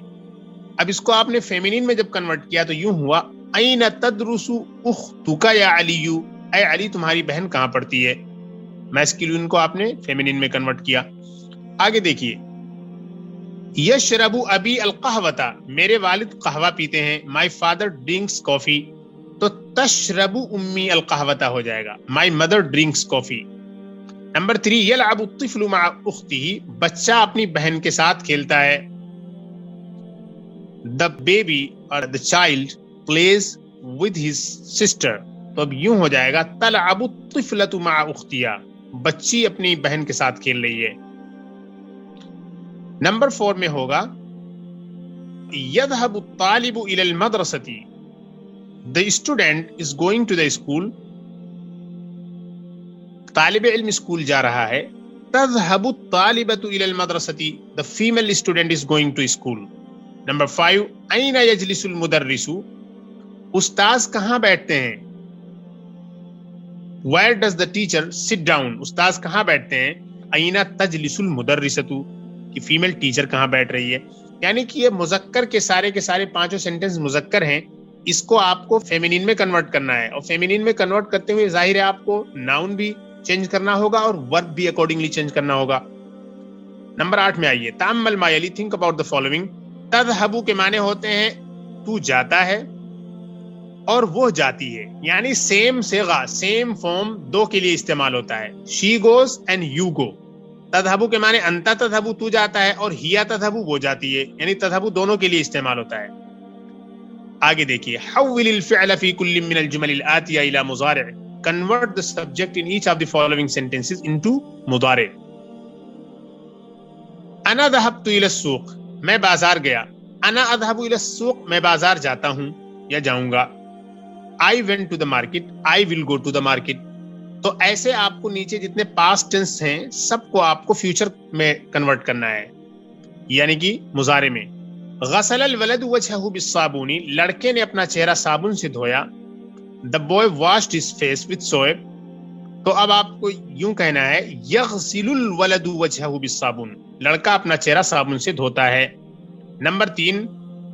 اب اس کو آپ نے فیمینین میں جب کنورٹ کیا تو یوں ہوا این تدرس اختک یا علی. اے علی تمہاری بہن کہاں پڑھتی ہے. میسکولین کو آپ نے فیمینین میں کنورٹ کیا. آگے دیکھیے، یشرب ابی القہوۃ. میرے والد قہوہ پیتے ہیں. My father drinks coffee. تو تشرب امی القہوۃ ہو جائے گا. My mother drinks coffee. Number 3 یلعب الطفل مع اختہ، بچہ اپنی بہن کے ساتھ کھیلتا ہے. The baby or the child plays with his sister. تو اب یوں ہو جائے گا تلعب الطفلۃ مع اختہا، بچی اپنی بہن کے ساتھ کھیل رہی ہے. نمبر 4 میں ہوگا يذهب الطالب الى المدرسة. The student is going to the school. طالب علم اسکول جا رہا ہے. تذهب الطالبة الى المدرسة. The female student is going to school. Number 5 أين يجلس المدرس. استاذ کہاں بیٹھتے ہیں. Where does the teacher sit down. استاذ کہاں بیٹھتے ہیں. أين تجلس المدرسة، کہ فیمیل ٹیچر کہاں بیٹھ رہی ہے. یعنی کہ یہ مذکر کے سارے پانچوں سینٹنس مذکر ہیں، اس کو آپ کو فیمینین میں کنورٹ کرنا ہے، اور فیمینین میں کنورٹ کرتے ہوئے ظاہر ہے آپ کو ناؤن بھی چینج کرنا ہوگا اور ورب بھی اکارڈنگلی چینج کرنا ہوگا. نمبر 8 میں آئیے تأمل ما یلی، تھنک اباؤٹ دا فالوئنگ. تذهب کے معنی ہوتے ہیں تو جاتا ہے اور وہ جاتی ہے، یعنی سیم صیغہ سیم فارم دو کے لیے استعمال ہوتا ہے. She goes and you go. تذهب کے معنی انت تذهب تو جاتا ہے، اور ہیا تذهب وہ جاتی ہے، یعنی تذهب دونوں کے لیے استعمال ہوتا ہے. آگے دیکھیے حول الفعل في كل من الجمل الآتية إلى مضارع. Convert the subject in each of the following sentences into مضارع. انا ذهبت الى السوق، میں بازار گیا. انا اذهب الى السوق، میں بازار جاتا ہوں یا جاؤں گا. I went to the market، I will go to the market. تو ایسے آپ کو نیچے جتنے پاسٹ ٹینس ہیں سب کو آپ کو فیوچر میں کنورٹ کرنا ہے، یعنی کہ مضارع میں. غسل الولد وجهه بالصابون، لڑکے نے اپنا چہرہ صابن سے دھویا. The boy washed his face with soap. تو اب آپ کو یوں کہنا ہے یغسل الولد وجهه بالصابون، لڑکا اپنا چہرہ صابن سے دھوتا ہے. نمبر 3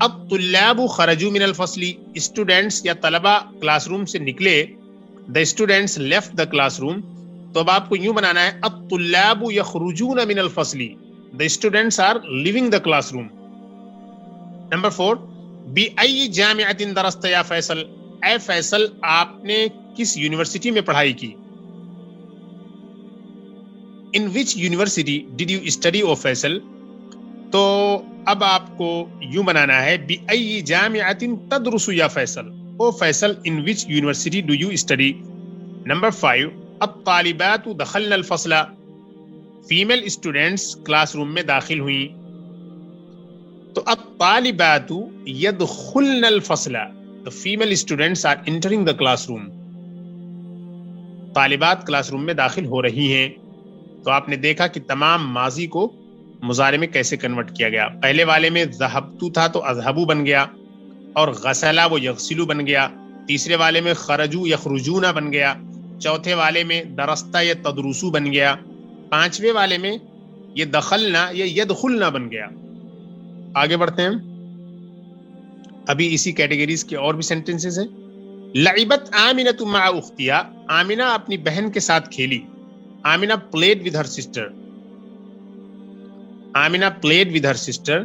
الطلاب خرجوا من الفصل، اسٹوڈنٹس یا طلبہ کلاس روم سے نکلے. The students left the classroom. تو اب آپ کو یوں بنانا ہے الطلاب یخرجون من الفصل، the students are leaving the classroom. Number 4 بأي جامعة درست یا فیصل، اے فیصل آپ نے کس یونیورسٹی میں پڑھائی کی. In which university did you study او فیصل. تو اب آپ کو یوں بنانا ہے بأي جامعة تدرس یا Faisal, O Faisal in which university do you study. Number 5 الطالبات دخلن الفصل، فیمیل اسٹوڈنٹس کلاس روم میں داخل ہوئیں. تو الطالبات يدخلن الفصل، the female students are entering the classroom. طالبات کلاس روم میں داخل ہو رہی ہیں. تو آپ نے دیکھا کہ تمام ماضی کو مضارع میں کیسے کنورٹ کیا گیا. پہلے والے میں ذهبت تھا تو اذهب بن گیا، اور غسلا وہ یغسلو بن گیا. تیسرے والے میں خرجو یخرجون بن گیا. چوتھے والے میں درستہ یا تدرسو بن گیا. پانچویں والے میں یہ دخلنا یا یدخلنا بن گیا. آگے بڑھتے ہیں، ابھی اسی کیٹیگریز کے اور بھی سینٹنسز ہیں. لعبت آمنۃ مع اختہا، آمنہ اپنی بہن کے ساتھ کھیلی. Amna played with her sister. Amna played with her sister.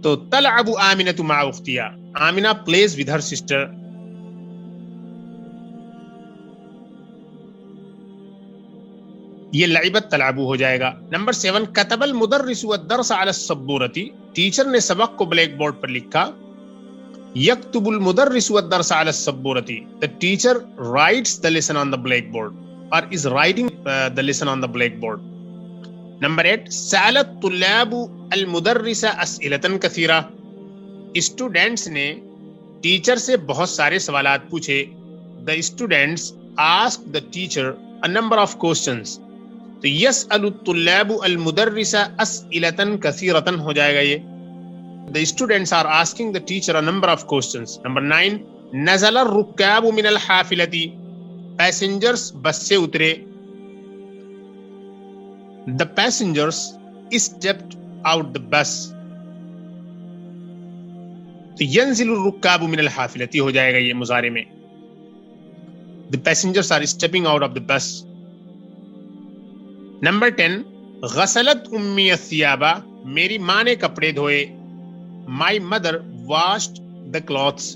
تو تلعب آمنۃ مع اختہا، Amna plays with her sister. یہ لعبت تلعب ہو جائے گا. نمبر 7 كتب المدرس الدرس على السبورة، ٹیچر نے سبق کو بلیک بورڈ پر لکھا. يكتب المدرس الدرس على السبورة، the teacher writes the lesson on the blackboard or is writing the lesson on the blackboard. Number 8 سأل الطلاب المدرس أسئلة كثيرة، اسٹوڈنٹس نے ٹیچر سے بہت سارے سوالات پوچھے. The students asked the teacher a number of questions. تو يسأل الطلاب المدرس أسئلة كثيرة ہو جائے گا یہ. The students are asking the teacher a number of questions. Number 9 نزل الركاب من الحافلة، passengers بس سے اترے. The passengers stepped out the bus. تو ينزل الركاب من الحافلة ہو جائے گا یہ مضارع میں. The passengers are stepping out of the bus. Number 10 غسلت امی الثياب، میری ماں نے کپڑے دھوئے. My mother washed the clothes.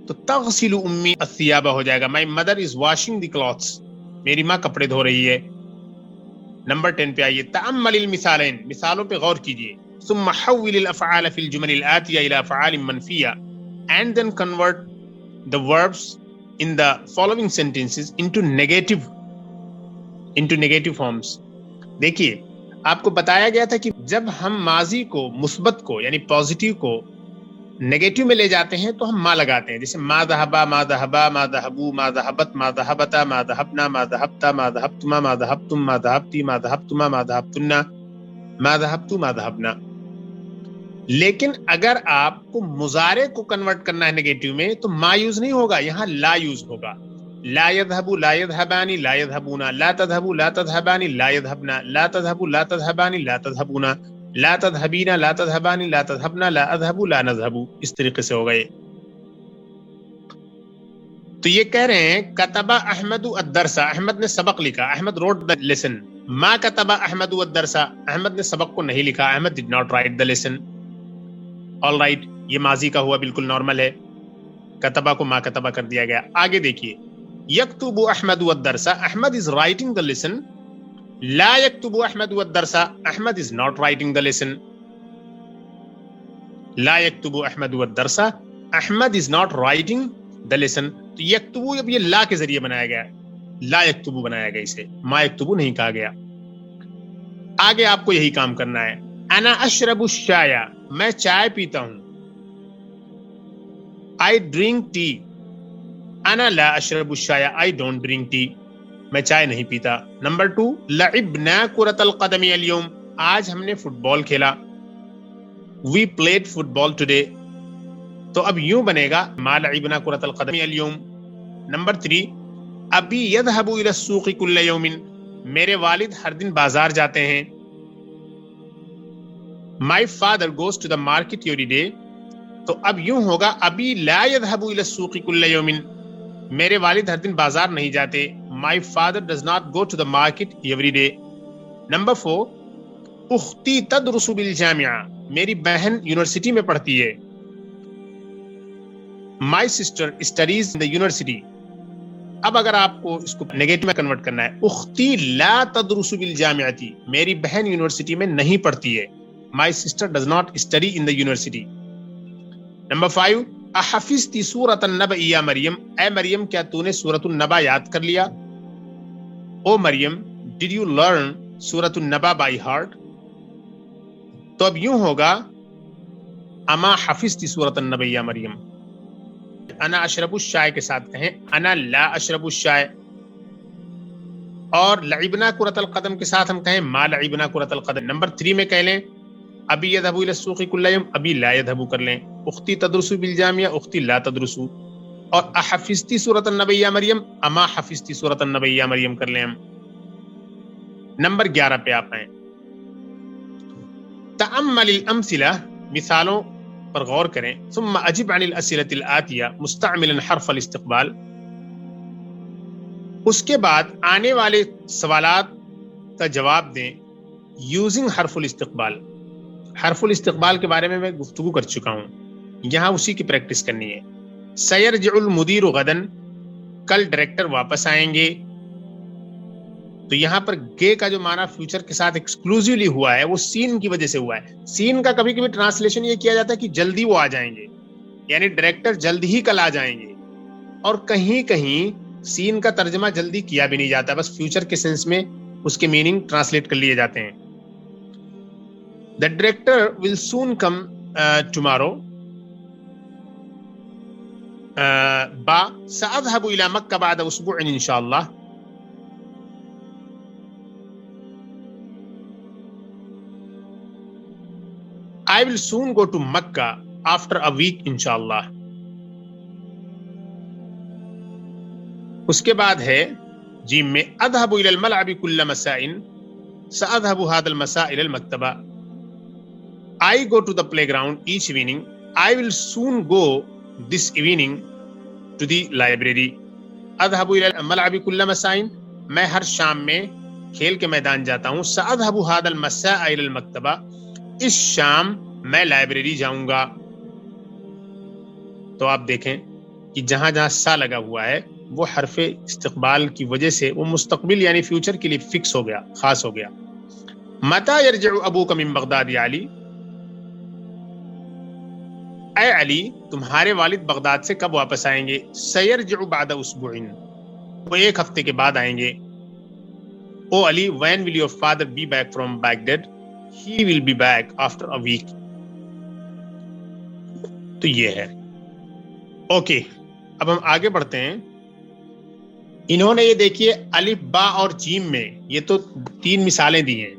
تو تغسل امی الثياب ہو جائے گا. My mother is washing the clothes. میری ماں کپڑے دھو رہی ہے. نمبر 10 پہ آئیے، تأمل المثالین، مثالوں پہ غور کیجیے، ثم حول الافعال فی الجمل الآتیہ الى افعال منفیہ and then convert the verbs in the following sentences into negative forms. دیکھیے آپ کو بتایا گیا تھا کہ جب ہم ماضی کو، مثبت کو یعنی پازیٹیو کو نیگیٹو میں لے جاتے ہیں تو ہم ما لگاتے ہیں، جیسے ما ذهبا، ما ذهبا، ما ذهبوا، ما ذهبت، ما ذهبتا، ما ذهبنا، ما ذهبتا، ما ذهبتما، ما ذهبتم، ما ذهبتي، ما ذهبتما، ما ذهبتن، ما ذهبتو، ما ذهبنا. لیکن اگر آپ کو مضارع کو کنورٹ کرنا ہے نیگیٹو میں تو ما یوز نہیں ہوگا، یہاں لا یوز ہوگا. لا يذهب، لا يذهبان، لا يذهبون، لا تذهب، لا تذهبان، لا يذهبن، لا تذهب، لا تذهبان، لا تذهبون، لا تذهبین، لا تذهبان، لا تذهبن، لا اذهب، لا نذهب. اس طریقے سے ہو گئے. تو یہ کہہ رہے ہیں کتب احمد الدرس، احمد نے سبق لکھا، احمد wrote the lesson. ما کتب احمد الدرس، احمد نے سبق کو نہیں لکھا، Ahmad did not write the lesson. all right، یہ ماضی کا ہوا، بالکل نارمل ہے، کتبہ کو ما کتبہ کر دیا گیا. آگے دیکھیے، یکتب Ahmad الدرس، Ahmad is writing the lesson. Law یکتب Ahmad الدرس، Ahmad is not writing the lesson. Law یکتب Ahmad الدرس، Ahmad is not writing the lesson. تو یکتبو اب یہ لا کے ذریعے بنایا گیا، لا یکتبو بنایا گیا، اسے ما یکتبو نہیں کہا گیا. آگے آپ کو یہی کام کرنا ہے. انا اشرب الشایا، میں چائے پیتا ہوں. I drink tea. انا لا اشرب الشایا، I don't drink tea. میں چائے نہیں پیتا. نمبر 2، لعبنا کرۃ القدم اليوم، آج ہم نے فٹ بال کھیلا. We played football today. تو اب یوں بنے گا ما لعبنا کرۃ القدم اليوم. نمبر 3، ابی یذهب الى السوق كل يوم، میرے والد ہر دن بازار جاتے ہیں. My father goes to the market every day. تو اب یوں ہوگا ابی لا یذهب الى السوق كل يوم، میرے والد ہر دن بازار نہیں جاتے. My father does not go to the market every day. Number 4، اختی تدرس بالجامعہ، میری بہن یونیورسٹی میں پڑھتی ہے. My sister studies in the university. اب اگر آپ کو اس کو نیگیٹو میں کنورٹ کرنا ہے، اختی لا تدرس بالجامعہ، میری بہن یونیورسٹی میں نہیں پڑھتی ہے. My sister does not study in the university. Number 5، احفظتی سورۃ النبأ یا مریم، اے مریم کیا تو نے سورۃ النبا یاد کر لیا؟ او مریم did you learn سورۃ النبا by heart؟ تو اب یوں ہوگا اما حفظتی سورۃ النبا یا مریم. انا اشرب الشائے کے ساتھ کہیں انا لا اشرب الشائے. اور لعبنا کرۃ القدم کے ساتھ ہم کہیں ما لعبنا کرۃ القدم. نمبر 3 میں کہہ لیں ابی یذهب الى السوق كل يوم، ابی لا یذهب کر لیں. اختی تدرس بالجامعہ، اختی لا تدرس. اور احفظتی سورۃ النبا یا مریم، اما حفظتی سورۃ النبا یا مریم کر لیں ہم. نمبر 11 پہ آپ ہیں، تأمل الامثلہ، مثالوں پر غور کریں. ثم اجب عن الاسئلة الآتیہ مستعملا حرف الاستقبال، اس کے بعد آنے والے سوالات کا جواب دیں یوزنگ حرف الاستقبال. حرف الاستقبال کے بارے میں گفتگو کر چکا ہوں، یہاں اسی کی پریکٹس کرنی ہے. سیرجع المدیر غدن، کل ڈائریکٹر واپس آئیں گے. تو یہاں پر گے کا جو معنی فیوچر کے ساتھ ایکسکلوزیولی ہوا ہے وہ سین کی وجہ سے ہوا ہے. سین کا کبھی کبھی ٹرانسلیشن یہ کیا جاتا ہے کہ جلدی وہ آ جائیں گے، یعنی ڈائریکٹر جلد ہی کل آ جائیں گے. اور کہیں کہیں سین کا ترجمہ جلدی کیا بھی نہیں جاتا، بس فیوچر کے سینس میں اس کے میننگ ٹرانسلیٹ کر لیے جاتے ہیں. The director will soon come tomorrow. با سأذهب إلى مكة بعد أسبوع إن شاء الله. I will soon go to Mecca after a week إن شاء الله. اس کے بعد ہے جیم میں أذهب إلى الملعب كل مساء، سأذهب هذا المساء إلى المكتبة. I go to the playground each evening. I will soon go this evening to the library. اذهب الى الملعب كل مساء، میں ہر شام میں کھیل کے میدان جاتا ہوں. سأذهب هذا المساء الى المكتبة، اس شام میں لائبریری جاؤں گا. تو آپ دیکھیں کہ جہاں جہاں سا لگا ہوا ہے وہ حرف استقبال کی وجہ سے وہ مستقبل یعنی فیوچر کے لیے فکس ہو گیا، خاص ہو گیا. متا یرجع ابوک من بغداد یا علی، اے علی تمہارے والد بغداد سے کب واپس آئیں گے؟ سیرجع بعد اسبوع، وہ ایک ہفتے کے بعد آئیں گے. او علی when will your father be back from Baghdad؟ he will be back after a week. تو یہ ہے. اوکے اب ہم آگے بڑھتے ہیں. انہوں نے یہ دیکھیے الف با اور جیم میں یہ تو 3 مثالیں دی ہیں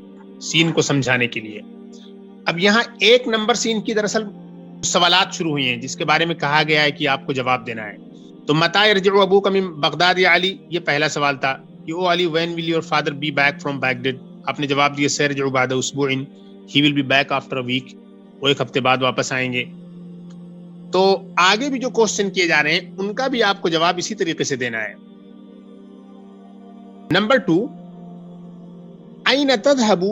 سین کو سمجھانے کے لیے. اب یہاں 1 نمبر سے ان کی دراصل سوالات شروع ہوئی ہیں جس کے بارے میں کہا گیا ہے کہ آپ کو جواب دینا ہے. تو متا یرجع ابوک من بغداد یا علی، یہ پہلا سوال تھا کہ او علی when will your father be back from Baghdad؟ آپ نے جواب دیا سیرجع بعد اسبوع، he will be back after a week، وہ ایک ہفتے بعد واپس آئیں گے. تو آگے بھی جو کوسچن کیے جا رہے ہیں ان کا بھی آپ کو جواب اسی طریقے سے دینا ہے. نمبر 2، أين تذهب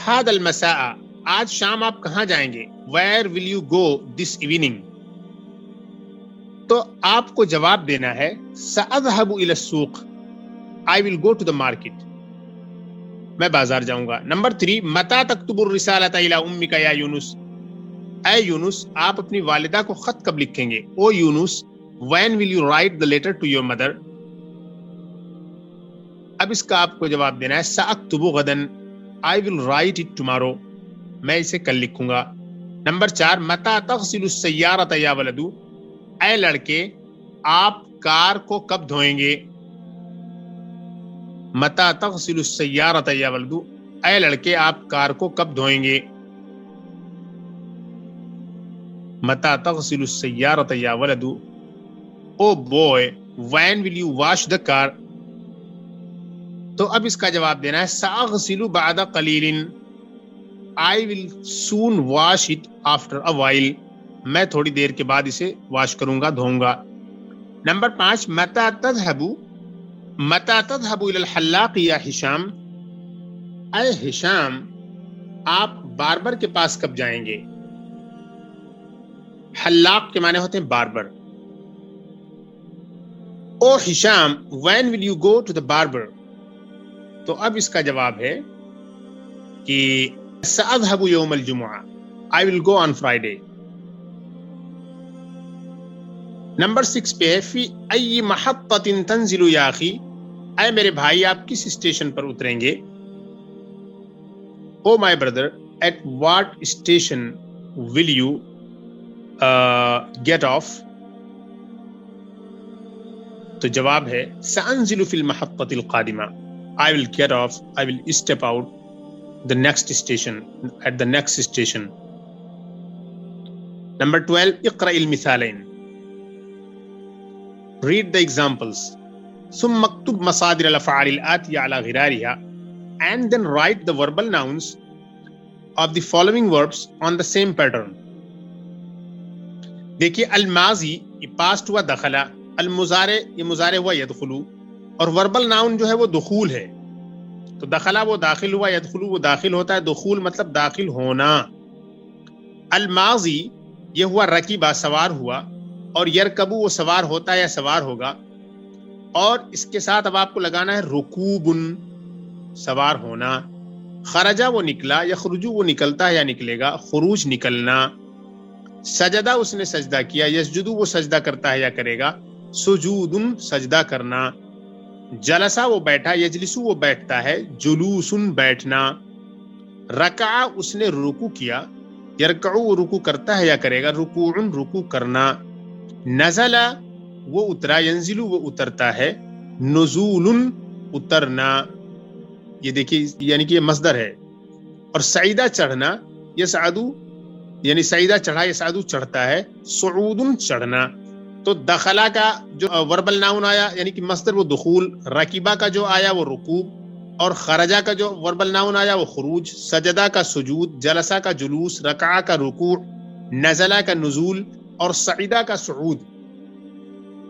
هذا المساء؟ آج شام آپ کہاں جائیں گے؟ Where will you go this evening؟ تو آپ کو جواب دینا ہے سأذهب إلى السوق، I will go to the market، میں بازار جاؤں گا. نمبر 3، متى تكتب الرسالة إلى أمك يا یونس؟ اے یونس آپ اپنی والدہ کو خط کب لکھیں گے؟ او یونس when will you write the letter to your mother؟ اب اس کا آپ کو جواب دینا ہے سأكتب غدا، I will write it tomorrow، میں اسے کل لکھوں گا. نمبر 4، متى تغسل السيارة يا ولد؟ اے لڑکے آپ کار کو کب دھوئیں گے؟ متى تغسل السيارة يا ولد، اے لڑکے آپ کار کو کب دھوئیں گے؟ متى تغسل السيارة يا ولد، او boy when will you wash the car؟ تو اب اس کا جواب دینا ہے سأغسل بعد قلیل، I will soon wash it after a while، میں تھوڑی دیر کے بعد اسے واش کروں گا، دھوؤں گا. نمبر 5، متى تذهب إلى الحلاق یا ہشام؟ اے ہشام آپ باربر کے پاس کب جائیں گے؟ حلاق کے معنی ہوتے ہیں barber. O Hisham when will you go to the barber؟ تو اب اس کا جواب ہے کہ سأذهب يوم الجمعہ، I will go on Friday. Number 6 پہ ہے فی ای محطۃ تنزل یا اخی؟ اے میرے بھائی آپ کس اسٹیشن پر اتریں گے؟ O my brother at what station will you get off? تو جواب ہے سأنزل فی المحطۃ القادمہ، I will get off, I will step out the next station, at the next station. Number 12، اقرأ المثالين، read the examples، ثم اكتب مصادر الأفعال الآتية على غرارها and then write the verbal nouns of the following verbs on the same pattern. دیکھیے الماضی یہ past ہوا دخلا، المضارع یہ مضارع ہوا یدخلو، اور وربل ناؤن جو ہے وہ دخول ہے. تو دخلا وہ داخل ہوا، یدخلو وہ داخل ہوتا ہے، دخول مطلب داخل ہونا. الماضی یہ ہوا رکیبہ سوار ہوا، اور یرکبو وہ سوار ہوتا ہے یا سوار ہوگا، اور اس کے ساتھ اب آپ کو لگانا ہے رکوبن سوار ہونا. خرجہ وہ نکلا، یخرجو وہ نکلتا ہے یا نکلے گا، خروج نکلنا. سجدہ اس نے سجدہ کیا، یسجدو وہ سجدہ کرتا ہے یا کرے گا، سجودن سجدہ کرنا. جلسہ وہ بیٹھا، یجلسو وہ بیٹھتا ہے، جلوسن بیٹھنا. رکع اس نے رکوع کیا، یرکعو وہ رکوع کرتا ہے یا کرے گا، رکوعن رکوع کرنا. نزل وہ اترا، ینزلو وہ اترتا ہے، نزولن اترنا. یہ دیکھیے یعنی کہ یہ مصدر ہے. اور سعیدہ چڑھنا، یسعدو یعنی سعیدہ چڑھا، یسعدو چڑھتا ہے، صعودن چڑھنا. تو دخلا کا جو وربل ناؤن آیا یعنی کہ مصدر وہ دخول، رکیبہ کا جو آیا وہ رکوب، اور خرجہ کا جو وربل ناؤن آیا وہ خروج، سجدہ کا سجود، جلسہ کا جلوس، رکعہ کا رکوع، نزلہ کا نزول، اور سعیدہ کا صعود.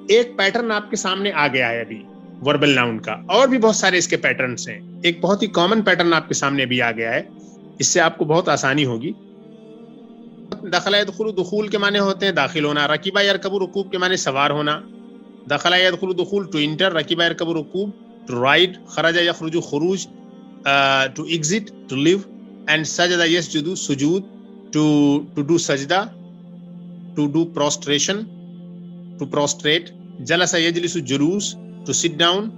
ایک پیٹرن آپ کے سامنے آ گیا ہے ابھی وربل ناؤن کا، اور بھی بہت سارے اس کے پیٹرنز ہیں. ایک بہت ہی کامن پیٹرن آپ کے سامنے ابھی آ گیا ہے، اس سے آپ کو بہت آسانی ہوگی. دخلا یدخلو دخول کے معنی ہوتے ہیں داخل ہونا، رکیبہ یرکبو رکوب کے معنی سوار ہونا، دخل يدخل دخول to enter, ركب يركب ركوب to ride, خرج يخرج خروج to exit to leave, and سجد يسجد سجود to do سجدة, to do prostration to prostrate, جلس يجلس جلوس to sit down,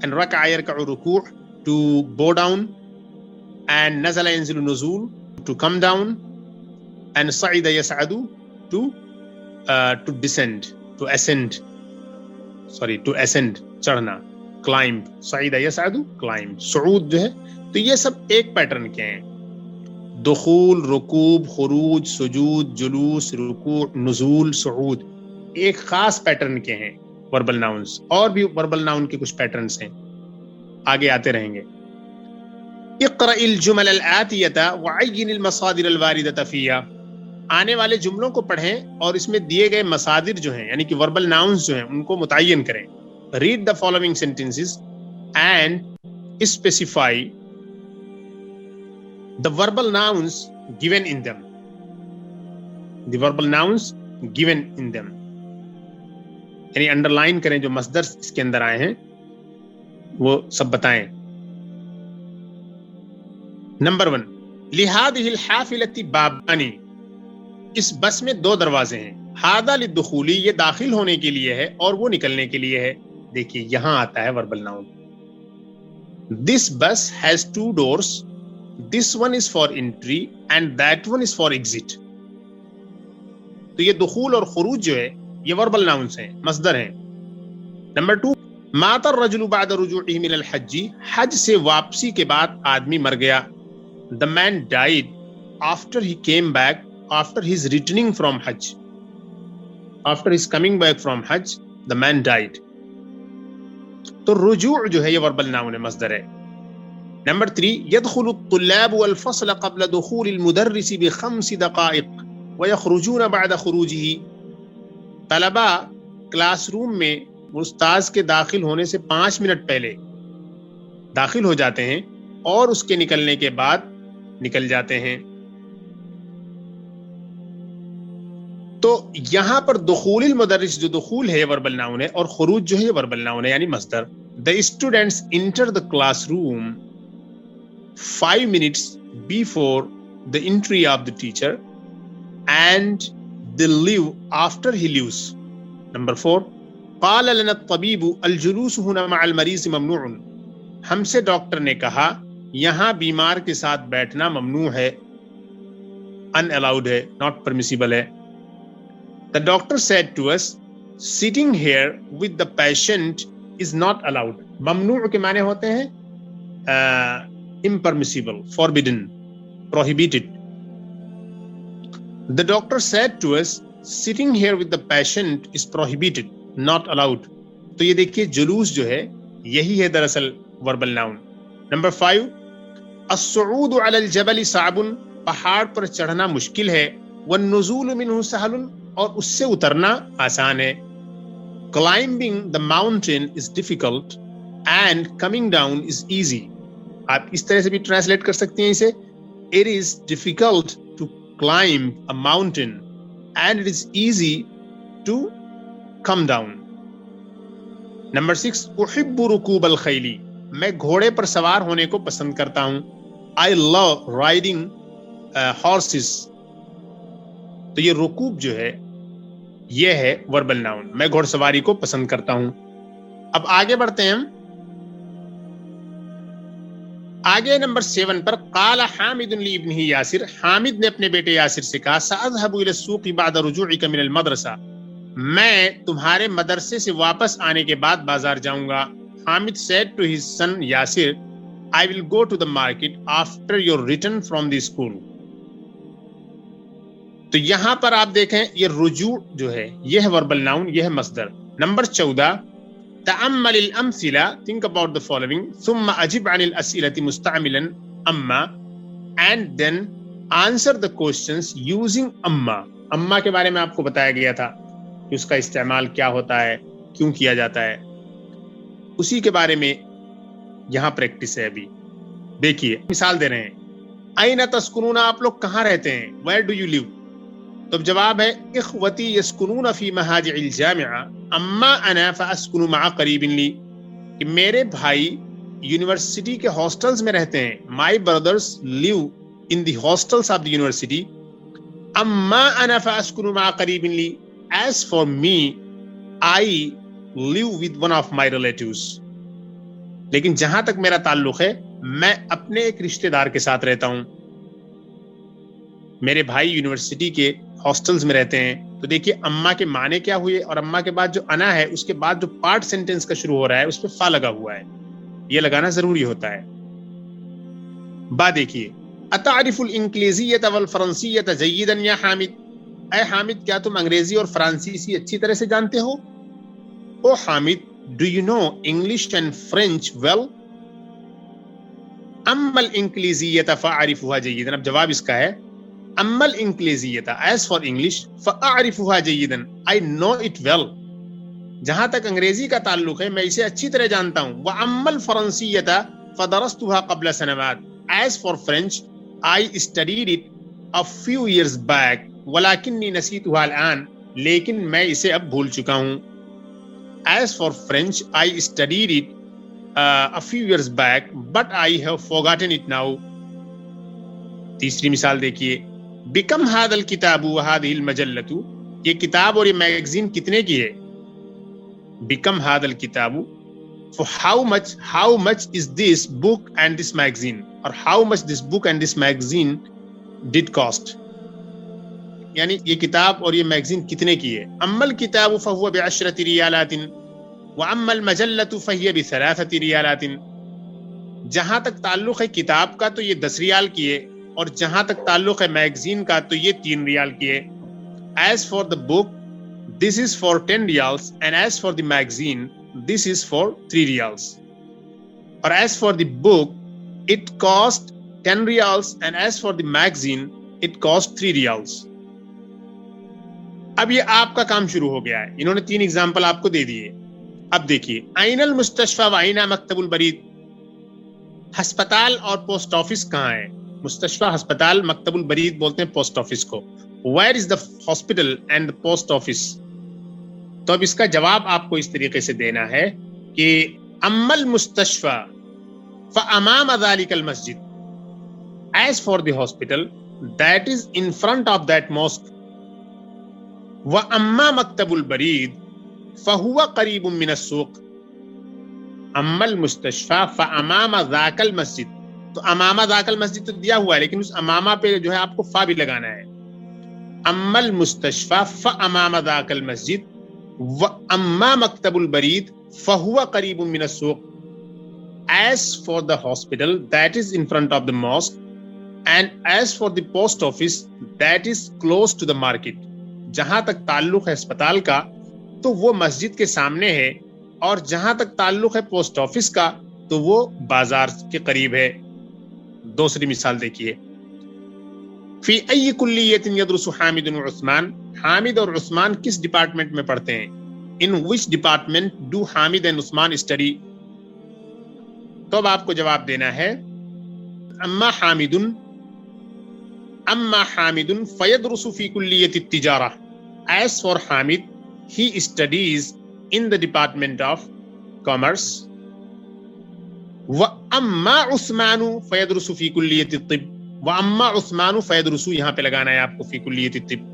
and ركع يركع ركوع to bow down, and نزل ينزل نزول to come down, and صعد يصعد to descend, to ascend, to ascend, چڑھنا, climb, صعد يصعد climb, صعود جو ہے. تو یہ سب ایک پیٹرن کے ہیں, دخول, رکوب, خروج, سجود, جلوس, رکوع, نزول, صعود, ایک خاص پیٹرن کے ہیں وربل ناؤنز. اور بھی وربل ناؤن کے کچھ پیٹرنز ہیں, آگے آتے رہیں گے. اقرأ الجمل الآتیة وعین المصادر الواردة فیها, آنے والے جملوں کو پڑھیں اور اس میں دیے گئے مصادر جو ہیں یعنی کہ وربل ناؤنز جو ہیں ان کو متعین کریں. Read the following sentences and specify the verbal nouns given in them. The verbal nouns given in them. یعنی انڈرلائن کریں جو مصدر اس کے اندر آئے ہیں وہ سب بتائیں. نمبر 1, لِهَذِهِ الْحَافِلَةِ بَابَانِ, اس بس میں 2 دروازے ہیں. هَذَا لِلدُّخُولِ, یہ داخل ہونے کے لیے ہے اور وہ نکلنے کے لیے ہے. دیکھیے یہاں آتا ہے verbal noun. This bus has 2 doors. This one is for entry and that one is for exit. تو یہ دخول اور خروج جو ہے یہ وربل ناؤنس ہیں, مصدر ہیں. نمبر 2, مات الرجل بعد رجوعه من الحج, حج سے واپسی کے بعد آدمی مر گیا. The man died after he came back, after his returning from Hajj. After his coming back from Hajj, the man died. تو رجوع جو ہے یہ وربل ناؤن ہے, مصدر ہے. نمبر 3, يدخل الطلاب والفصل قبل دخول المدرس ب5 دقائق ويخرجون بعد خروجه. طلباء کلاس روم میں استاذ کے داخل ہونے سے 5 منٹ پہلے داخل ہو جاتے ہیں اور اس کے نکلنے کے بعد نکل جاتے ہیں. تو یہاں پر دخول المدرس جو دخول ہے وربل ناؤن ہے اور خروج جو ہے وربل ناؤن ہے یعنی مصدر. The students enter the classroom 5 minutes before the entry of the teacher and they leave after he leaves. Number 4, قال لنا الطبيب الجلوس هنا مع المريض ممنوع. ہم سے ڈاکٹر نے کہا یہاں بیمار کے ساتھ بیٹھنا ممنوع ہے, unallowed ہے, not permissible ہے. The doctor said to us, sitting here with the patient is not allowed. ممنوع کے معنی ہوتے ہیں impermissible, forbidden, prohibited. The doctor said to us, sitting here with the patient is prohibited, not allowed. تو یہ دیکھیے جلوس جو ہے یہی ہے دراصل وربل ناؤن. نمبر 5, الصعود على الجبل صعب, پہاڑ پر چڑھنا مشکل ہے. والنزول منه سهل, اور اس سے اترنا آسان ہے. Climbing the mountain is difficult and coming down is easy. آپ اس طرح سے بھی ٹرانسلیٹ کر سکتے ہیں اسے. It is difficult to climb a mountain and it is easy to come down. Number 6, احب رکوب الخیل, میں گھوڑے پر سوار ہونے کو پسند کرتا ہوں. I love riding horses. تو یہ رکوب جو ہے یہ ہے وربل ناؤن, میں گھوڑ سواری کو پسند کرتا ہوں. اب آگے بڑھتے ہیں ہم. آگے نمبر 7 پر, قال حامد لابنه یاسر, حامد نے اپنے بیٹے یاسر سے کہا, سأذهب الى السوق بعد رجوعك من المدرسة, میں تمہارے مدرسے سے واپس آنے کے بعد بازار جاؤں گا. Hamid said to his son Yasir, I will go to the market after your return from the school. تو یہاں پر آپ دیکھیں یہ رجوع جو ہے یہ ہے وربل ناؤن, یہ ہے مصدر. Number 14, تأمل الأمثلة, think about the following, ثم أجب عن الأسئلة مستعملا أما, and then answer the questions using أما. أما کے بارے میں آپ کو بتایا گیا تھا کہ اس کا استعمال کیا ہوتا ہے, کیوں کیا جاتا ہے, اسی کے بارے میں یہاں پریکٹس ہے. ابھی دیکھیے مثال دے رہے ہیں, أين تسكنون, آپ لوگ کہاں رہتے ہیں, where do you live. تو اب جواب ہے اخوتی یسکنون فی مہاجع الجامعہ اما انا فاسکن مع قریب لی، کہ میرے بھائی یونیورسٹی کے ہاسٹلز میں رہتے ہیں. My brothers live in the hostels of the university. اما انا فاسکن مع قریب لی، as for me I live with one of my relatives. لیکن جہاں تک میرا تعلق ہے میں اپنے ایک رشتہ دار کے ساتھ رہتا ہوں. میرے بھائی یونیورسٹی کے ہاسٹلز میں رہتے ہیں. تو دیکھیے اما کے معنی کیا ہوئے، اور اما کے بعد جو انا ہے اس کے بعد جو پارٹ سینٹنس کا شروع ہو رہا ہے اس پہ فا لگا ہوا ہے، یہ لگانا ضروری ہوتا ہے. با دیکھیے اتعرف الانگلیزیۃ والفرنسیۃ جیدا یا حامد، اے حامد کیا تم انگریزی اور فرانسیسی اچھی طرح سے جانتے ہو؟ O Hamid do you know English and French well? اما الانگلیزیۃ فاعرفها جیدا، اب جواب اس کا ہے اما الانگلیزیۃ، ایز فار انگلش، فاعرفها جیدا، آئی نو اٹ ویل. جہاں تک انگریزی کا تعلق ہے میں اسے اچھی طرح جانتا ہوں. واما الفرنسیۃ فدرستها قبل سنوات، as for French I studied it a few years back ولکنی نسیتها الان، لیکن میں اسے اب بھول چکا ہوں. As for French, I studied it a few years back, but I have forgotten it now. تیسری مثال دیکھیے بکم هذا الكتاب وهذه المجلة، یہ کتاب اور یہ میگزین کتنے کی ہے؟ بکم هذا الكتاب، for how much is this book and this magazine، or how much this book and this magazine did cost، یعنی یہ کتاب اور یہ میگزین کتنے کی ہے. اما الکتاب فهو ب10 ریالات واما المجلة فهي ب3 ریالات. جہاں تک تعلق ہے کتاب کا تو یہ 10 ریال کی ہے، اور جہاں تک تعلق ہے میگزین کا تو یہ 3 ریال کی ہے. As for the book this is for 10 riyals and as for the magazine this is for 3 riyals. اور as for the book it cost 10 riyals and as for the magazine it cost 3 riyals. اب یہ آپ کا کام شروع ہو گیا ہے. انہوں نے 3 اگزامپل آپ کو دے دیے. اب دیکھیے این المستشفى و این مکتب البرید، ہسپتال اور پوسٹ آفس کہاں ہے؟ مستشفى ہسپتال، مکتب البرید بولتے ہیں پوسٹ آفس کو. Where is the hospital and post office? تو اب اس کا جواب آپ کو اس طریقے سے دینا ہے کہ اما المستشفى فامام ذلك المسجد، as for the hospital that is in front of that mosque. وَأَمَّا مَكْتَبُ الْبَرِيدِ فَهُوَ قَرِيبٌ مِّنَ السُّوقِ. اما المستشفى فامام ذاک المسجد، تو امام ذاک المسجد تو دیا ہوا ہے لیکن اس امامہ پہ جو ہے آپ کو فا بھی لگانا ہے. اما المستشفى فامام ذاک المسجد واما مکتب البرید فهو قریب من السوق. As for the hospital that is in front of the mosque and as for the post office that is close to the market. جہاں تک تعلق ہے اسپتال کا تو وہ مسجد کے سامنے ہے، اور جہاں تک تعلق ہے پوسٹ آفس کا تو وہ بازار کے قریب ہے. دوسری مثال دیکھیے فی ای کلیۃ یدرس حامد و عثمان، حامد اور عثمان کس ڈپارٹمنٹ میں پڑھتے ہیں؟ In which department do Hamid and Usman study? تو اب آپ کو جواب دینا ہے اما حامد فیدرس فی کلیۃ التجارہ، as for Hamid he studies in the department of commerce. وَأَمَّا عُثْمَانُ فَيَدْرُسُ فِي كُلِّيَّةِ الطِّبِّ، وَأَمَّا عُثْمَانُ فَيَدْرُسُ یہاں پہ لگانا ہے آپ کو فی کلیۃ الطب.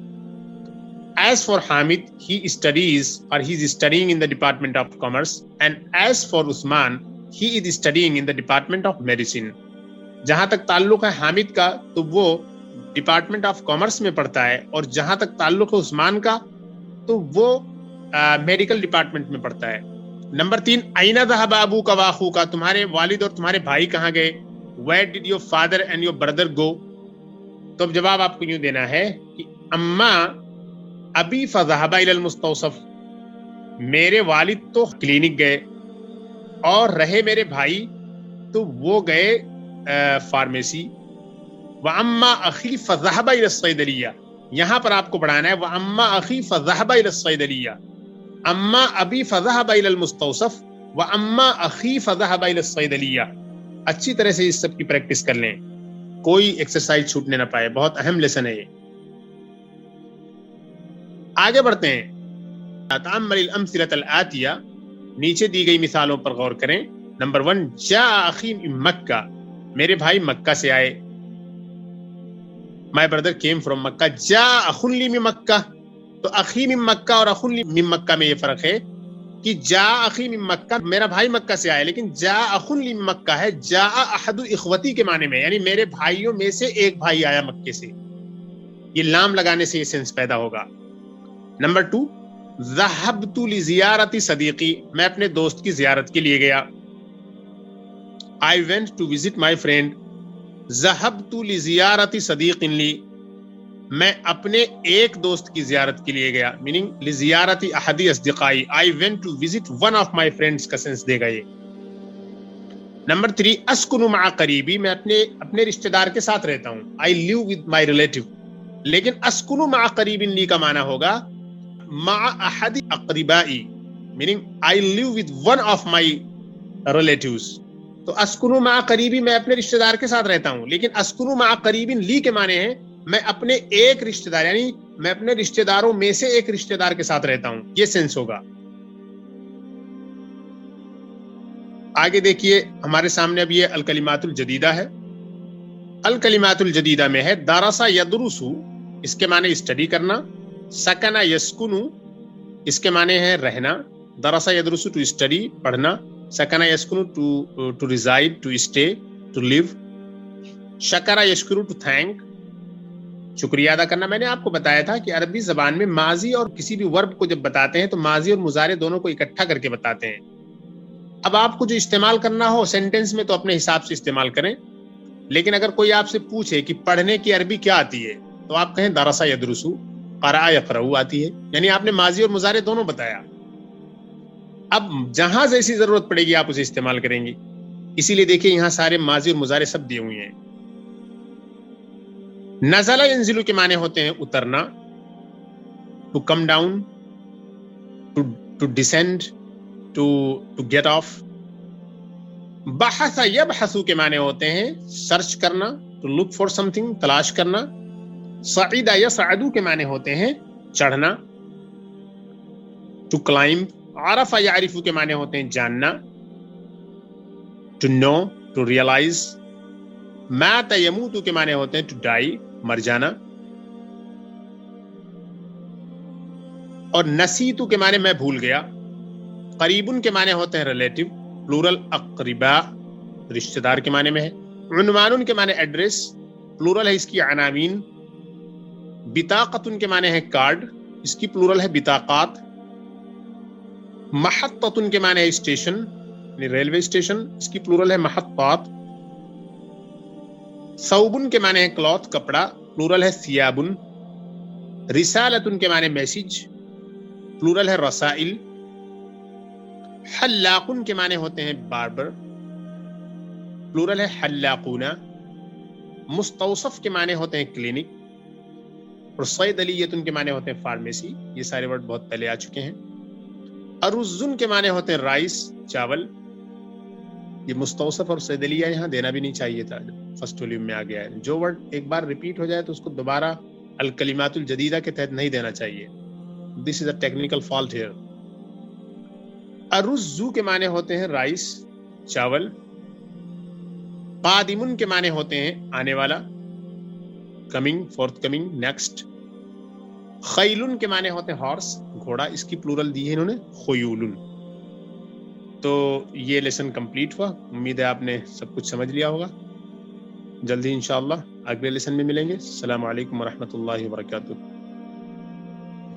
As for Hamid he studies or he is studying in the department of commerce, and as for Usman he is studying in the department of medicine. جہاں تک تعلق ہے حامد کا تو وہ ڈپارٹمنٹ آف کامرس میں پڑھتا ہے، اور جہاں تک تعلق ہے عثمان کا تو وہ میڈیکل ڈپارٹمنٹ میں پڑھتا ہے. نمبر 3 اینا ذهب ابوک و اخوک، تمہارے والد اور تمہارے بھائی کہاں گئے؟ Where did your father and your brother go؟ تو اب جواب آپ کو یوں دینا ہے کہ اما ابی فذهب الى المستوصف، میرے والد تو کلینک گئے، اور رہے میرے بھائی تو وہ گئے فارمیسی. واما اخی فذهب الى الصیدلیہ، یہاں پر آپ کو پڑھانا ہے واما اخی فذهب الى الصیدلیہ، اما ابی فذهب الى المستوصف واما اخی فذهب الى الصیدلیہ. اچھی طرح سے اس سب کی پریکٹس کر لیں، کوئی ایکسرسائز چھوٹنے نہ پائے، بہت اہم لیسن ہے یہ. آگے بڑھتے ہیں. تأمل الامثلة الآتیہ، نیچے دی گئی مثالوں پر غور کریں. نمبر 1، جاء اخی من مکہ، میرے بھائی مکہ سے آئے. My brother came from مکہ. جاء اخ لی من مکہ، تو اخی من مکہ اور اخ لی من مکہ میں یہ فرق ہے کہ جاء اخی من مکہ میرا بھائی مکہ سے آئے، لیکن جاء اخ لی من مکہ ہے جاء احد اخوتی کے معنی میں، یعنی میرے بھائیوں میں سے ایک بھائی آیا مکے سے. یہ لام لگانے سے یہ سینس پیدا ہوگا. نمبر 2، ذهبت لزیارت صدیقی، میں اپنے دوست کی زیارت کے لیے گیا. I went to visit my friend. ذهبت لزیارت صدیق لی، میں اپنے ایک دوست کی زیارت کے لیے گیا، میننگ لزیارت احد اصدقائی. I went to visit one of my friends کا سینس دے گا یہ. نمبر 3، اسکن مع قریبی، میں اپنے رشتہ دار کے ساتھ رہتا ہوں. I live with my relative. لیکن اسکن مع قریب لی کا معنی ہوگا مع احد اقربائی، meaning I live with one of my relatives. تو اسکنو مع قریبی میں اپنے رشتہ دار کے ساتھ رہتا ہوں، لیکن اسکنو مع قریب لی کے معنی ہے میں اپنے ایک رشتہ دار، یعنی میں اپنے رشتہ داروں میں سے ایک رشتہ دار کے ساتھ رہتا ہوں، یہ سینس ہوگا. آگے دیکھیے ہمارے سامنے اب یہ الکلمات الجدیدہ ہے. الکلمات الجدیدہ میں ہے درس یدرس، اس کے معنی اسٹڈی کرنا. سکن یسکن، اس کے معنی ہے رہنا. درس یدرس ٹو اسٹڈی پڑھنا. سکن یسکن to reside, to stay, to live. شکر یشکر ٹو تھینک، شکریہ ادا کرنا. میں نے آپ کو بتایا تھا کہ عربی زبان میں ماضی اور کسی بھی ورب کو جب بتاتے ہیں تو ماضی اور مضارع دونوں کو اکٹھا کر کے بتاتے ہیں. اب آپ کو جو استعمال کرنا ہو سینٹینس میں تو اپنے حساب سے استعمال کریں، لیکن اگر کوئی آپ سے پوچھے کہ پڑھنے کی عربی کیا آتی ہے تو آپ کہیں درس یدرس، قرأ یقرأ آتی ہے، یعنی آپ نے ماضی اور مضارع دونوں بتایا. اب جہاں جیسی ضرورت پڑے گی آپ اسے استعمال کریں گے. اسی لیے دیکھیں یہاں سارے ماضی اور مضارع سب دیے ہوئے ہیں. نزل ینزل کے معنی ہوتے ہیں اترنا، to come down, to descend, to get off. بحث یبحث کے معنی ہوتے ہیں سرچ کرنا، to look for something, تلاش کرنا. صعید یصعد کے معنی ہوتے ہیں چڑھنا، ٹو کلائمب. عرف یعرف کے معنی ہوتے ہیں جاننا، ٹو نو، ٹو ریئلائز. مات یموت کے معنی ہوتے ہیں ٹو ڈائی، مر جانا. اور نسیت کے معنی میں بھول گیا. قریبن کے معنی ہوتے ہیں ریلیٹو، پلورل اقرباء، رشتہ دار کے معنی میں ہے. عنوان کے معنی ایڈریس، پلورل ہے اس کی عناوین. بطاقتن کے معنی ہے کارڈ، اس کی پلورل ہے بطاقات. محطتن کے معنی ہے اسٹیشن، یعنی ریلوے اسٹیشن، اس کی پلورل ہے محطات. ثوبن کے معنی ہے کلاتھ، کپڑا، پلورل ہے ثیابن. رسالتن کے معنی میسج، پلورل ہے رسائل. حلاقن کے معنی ہوتے ہیں باربر، پلورل ہے حلاقون. مستوصف کے معنی ہوتے ہیں کلینک. اور صیدلیتن کے معنی ہوتے ہیں فارمیسی. یہ سارے ورڈ بہت پہلے آ چکے ہیں. ارزن کے معنی ہوتے ہیں رائس، چاول. یہ مستوصف اور صیدلیہ یہاں دینا بھی نہیں چاہیے تھا، فرسٹ والیوم میں آ گیا ہے. جو ورڈ ایک بار ریپیٹ ہو جائے تو اس کو دوبارہ الکلمات الجدیدہ کے تحت نہیں دینا چاہیے. دس از اے ٹیکنیکل فالٹ ہیئر. ارزو کے معنی ہوتے ہیں رائس، چاول. قادمن کے معنی ہوتے ہیں آنے والا، کمنگ، فورتھ کمنگ، نیکسٹ. خیلن کے معنی ہوتے ہیں ہارس، گھوڑا. اس کی پلورل دی ہے انہوں نے خیولن. تو یہ لیسن کمپلیٹ ہوا. امید ہے آپ نے سب کچھ سمجھ لیا ہوگا. جلدی انشاءاللہ اگلے لیسن میں ملیں گے. السلام علیکم ورحمۃ اللہ وبرکاتہ.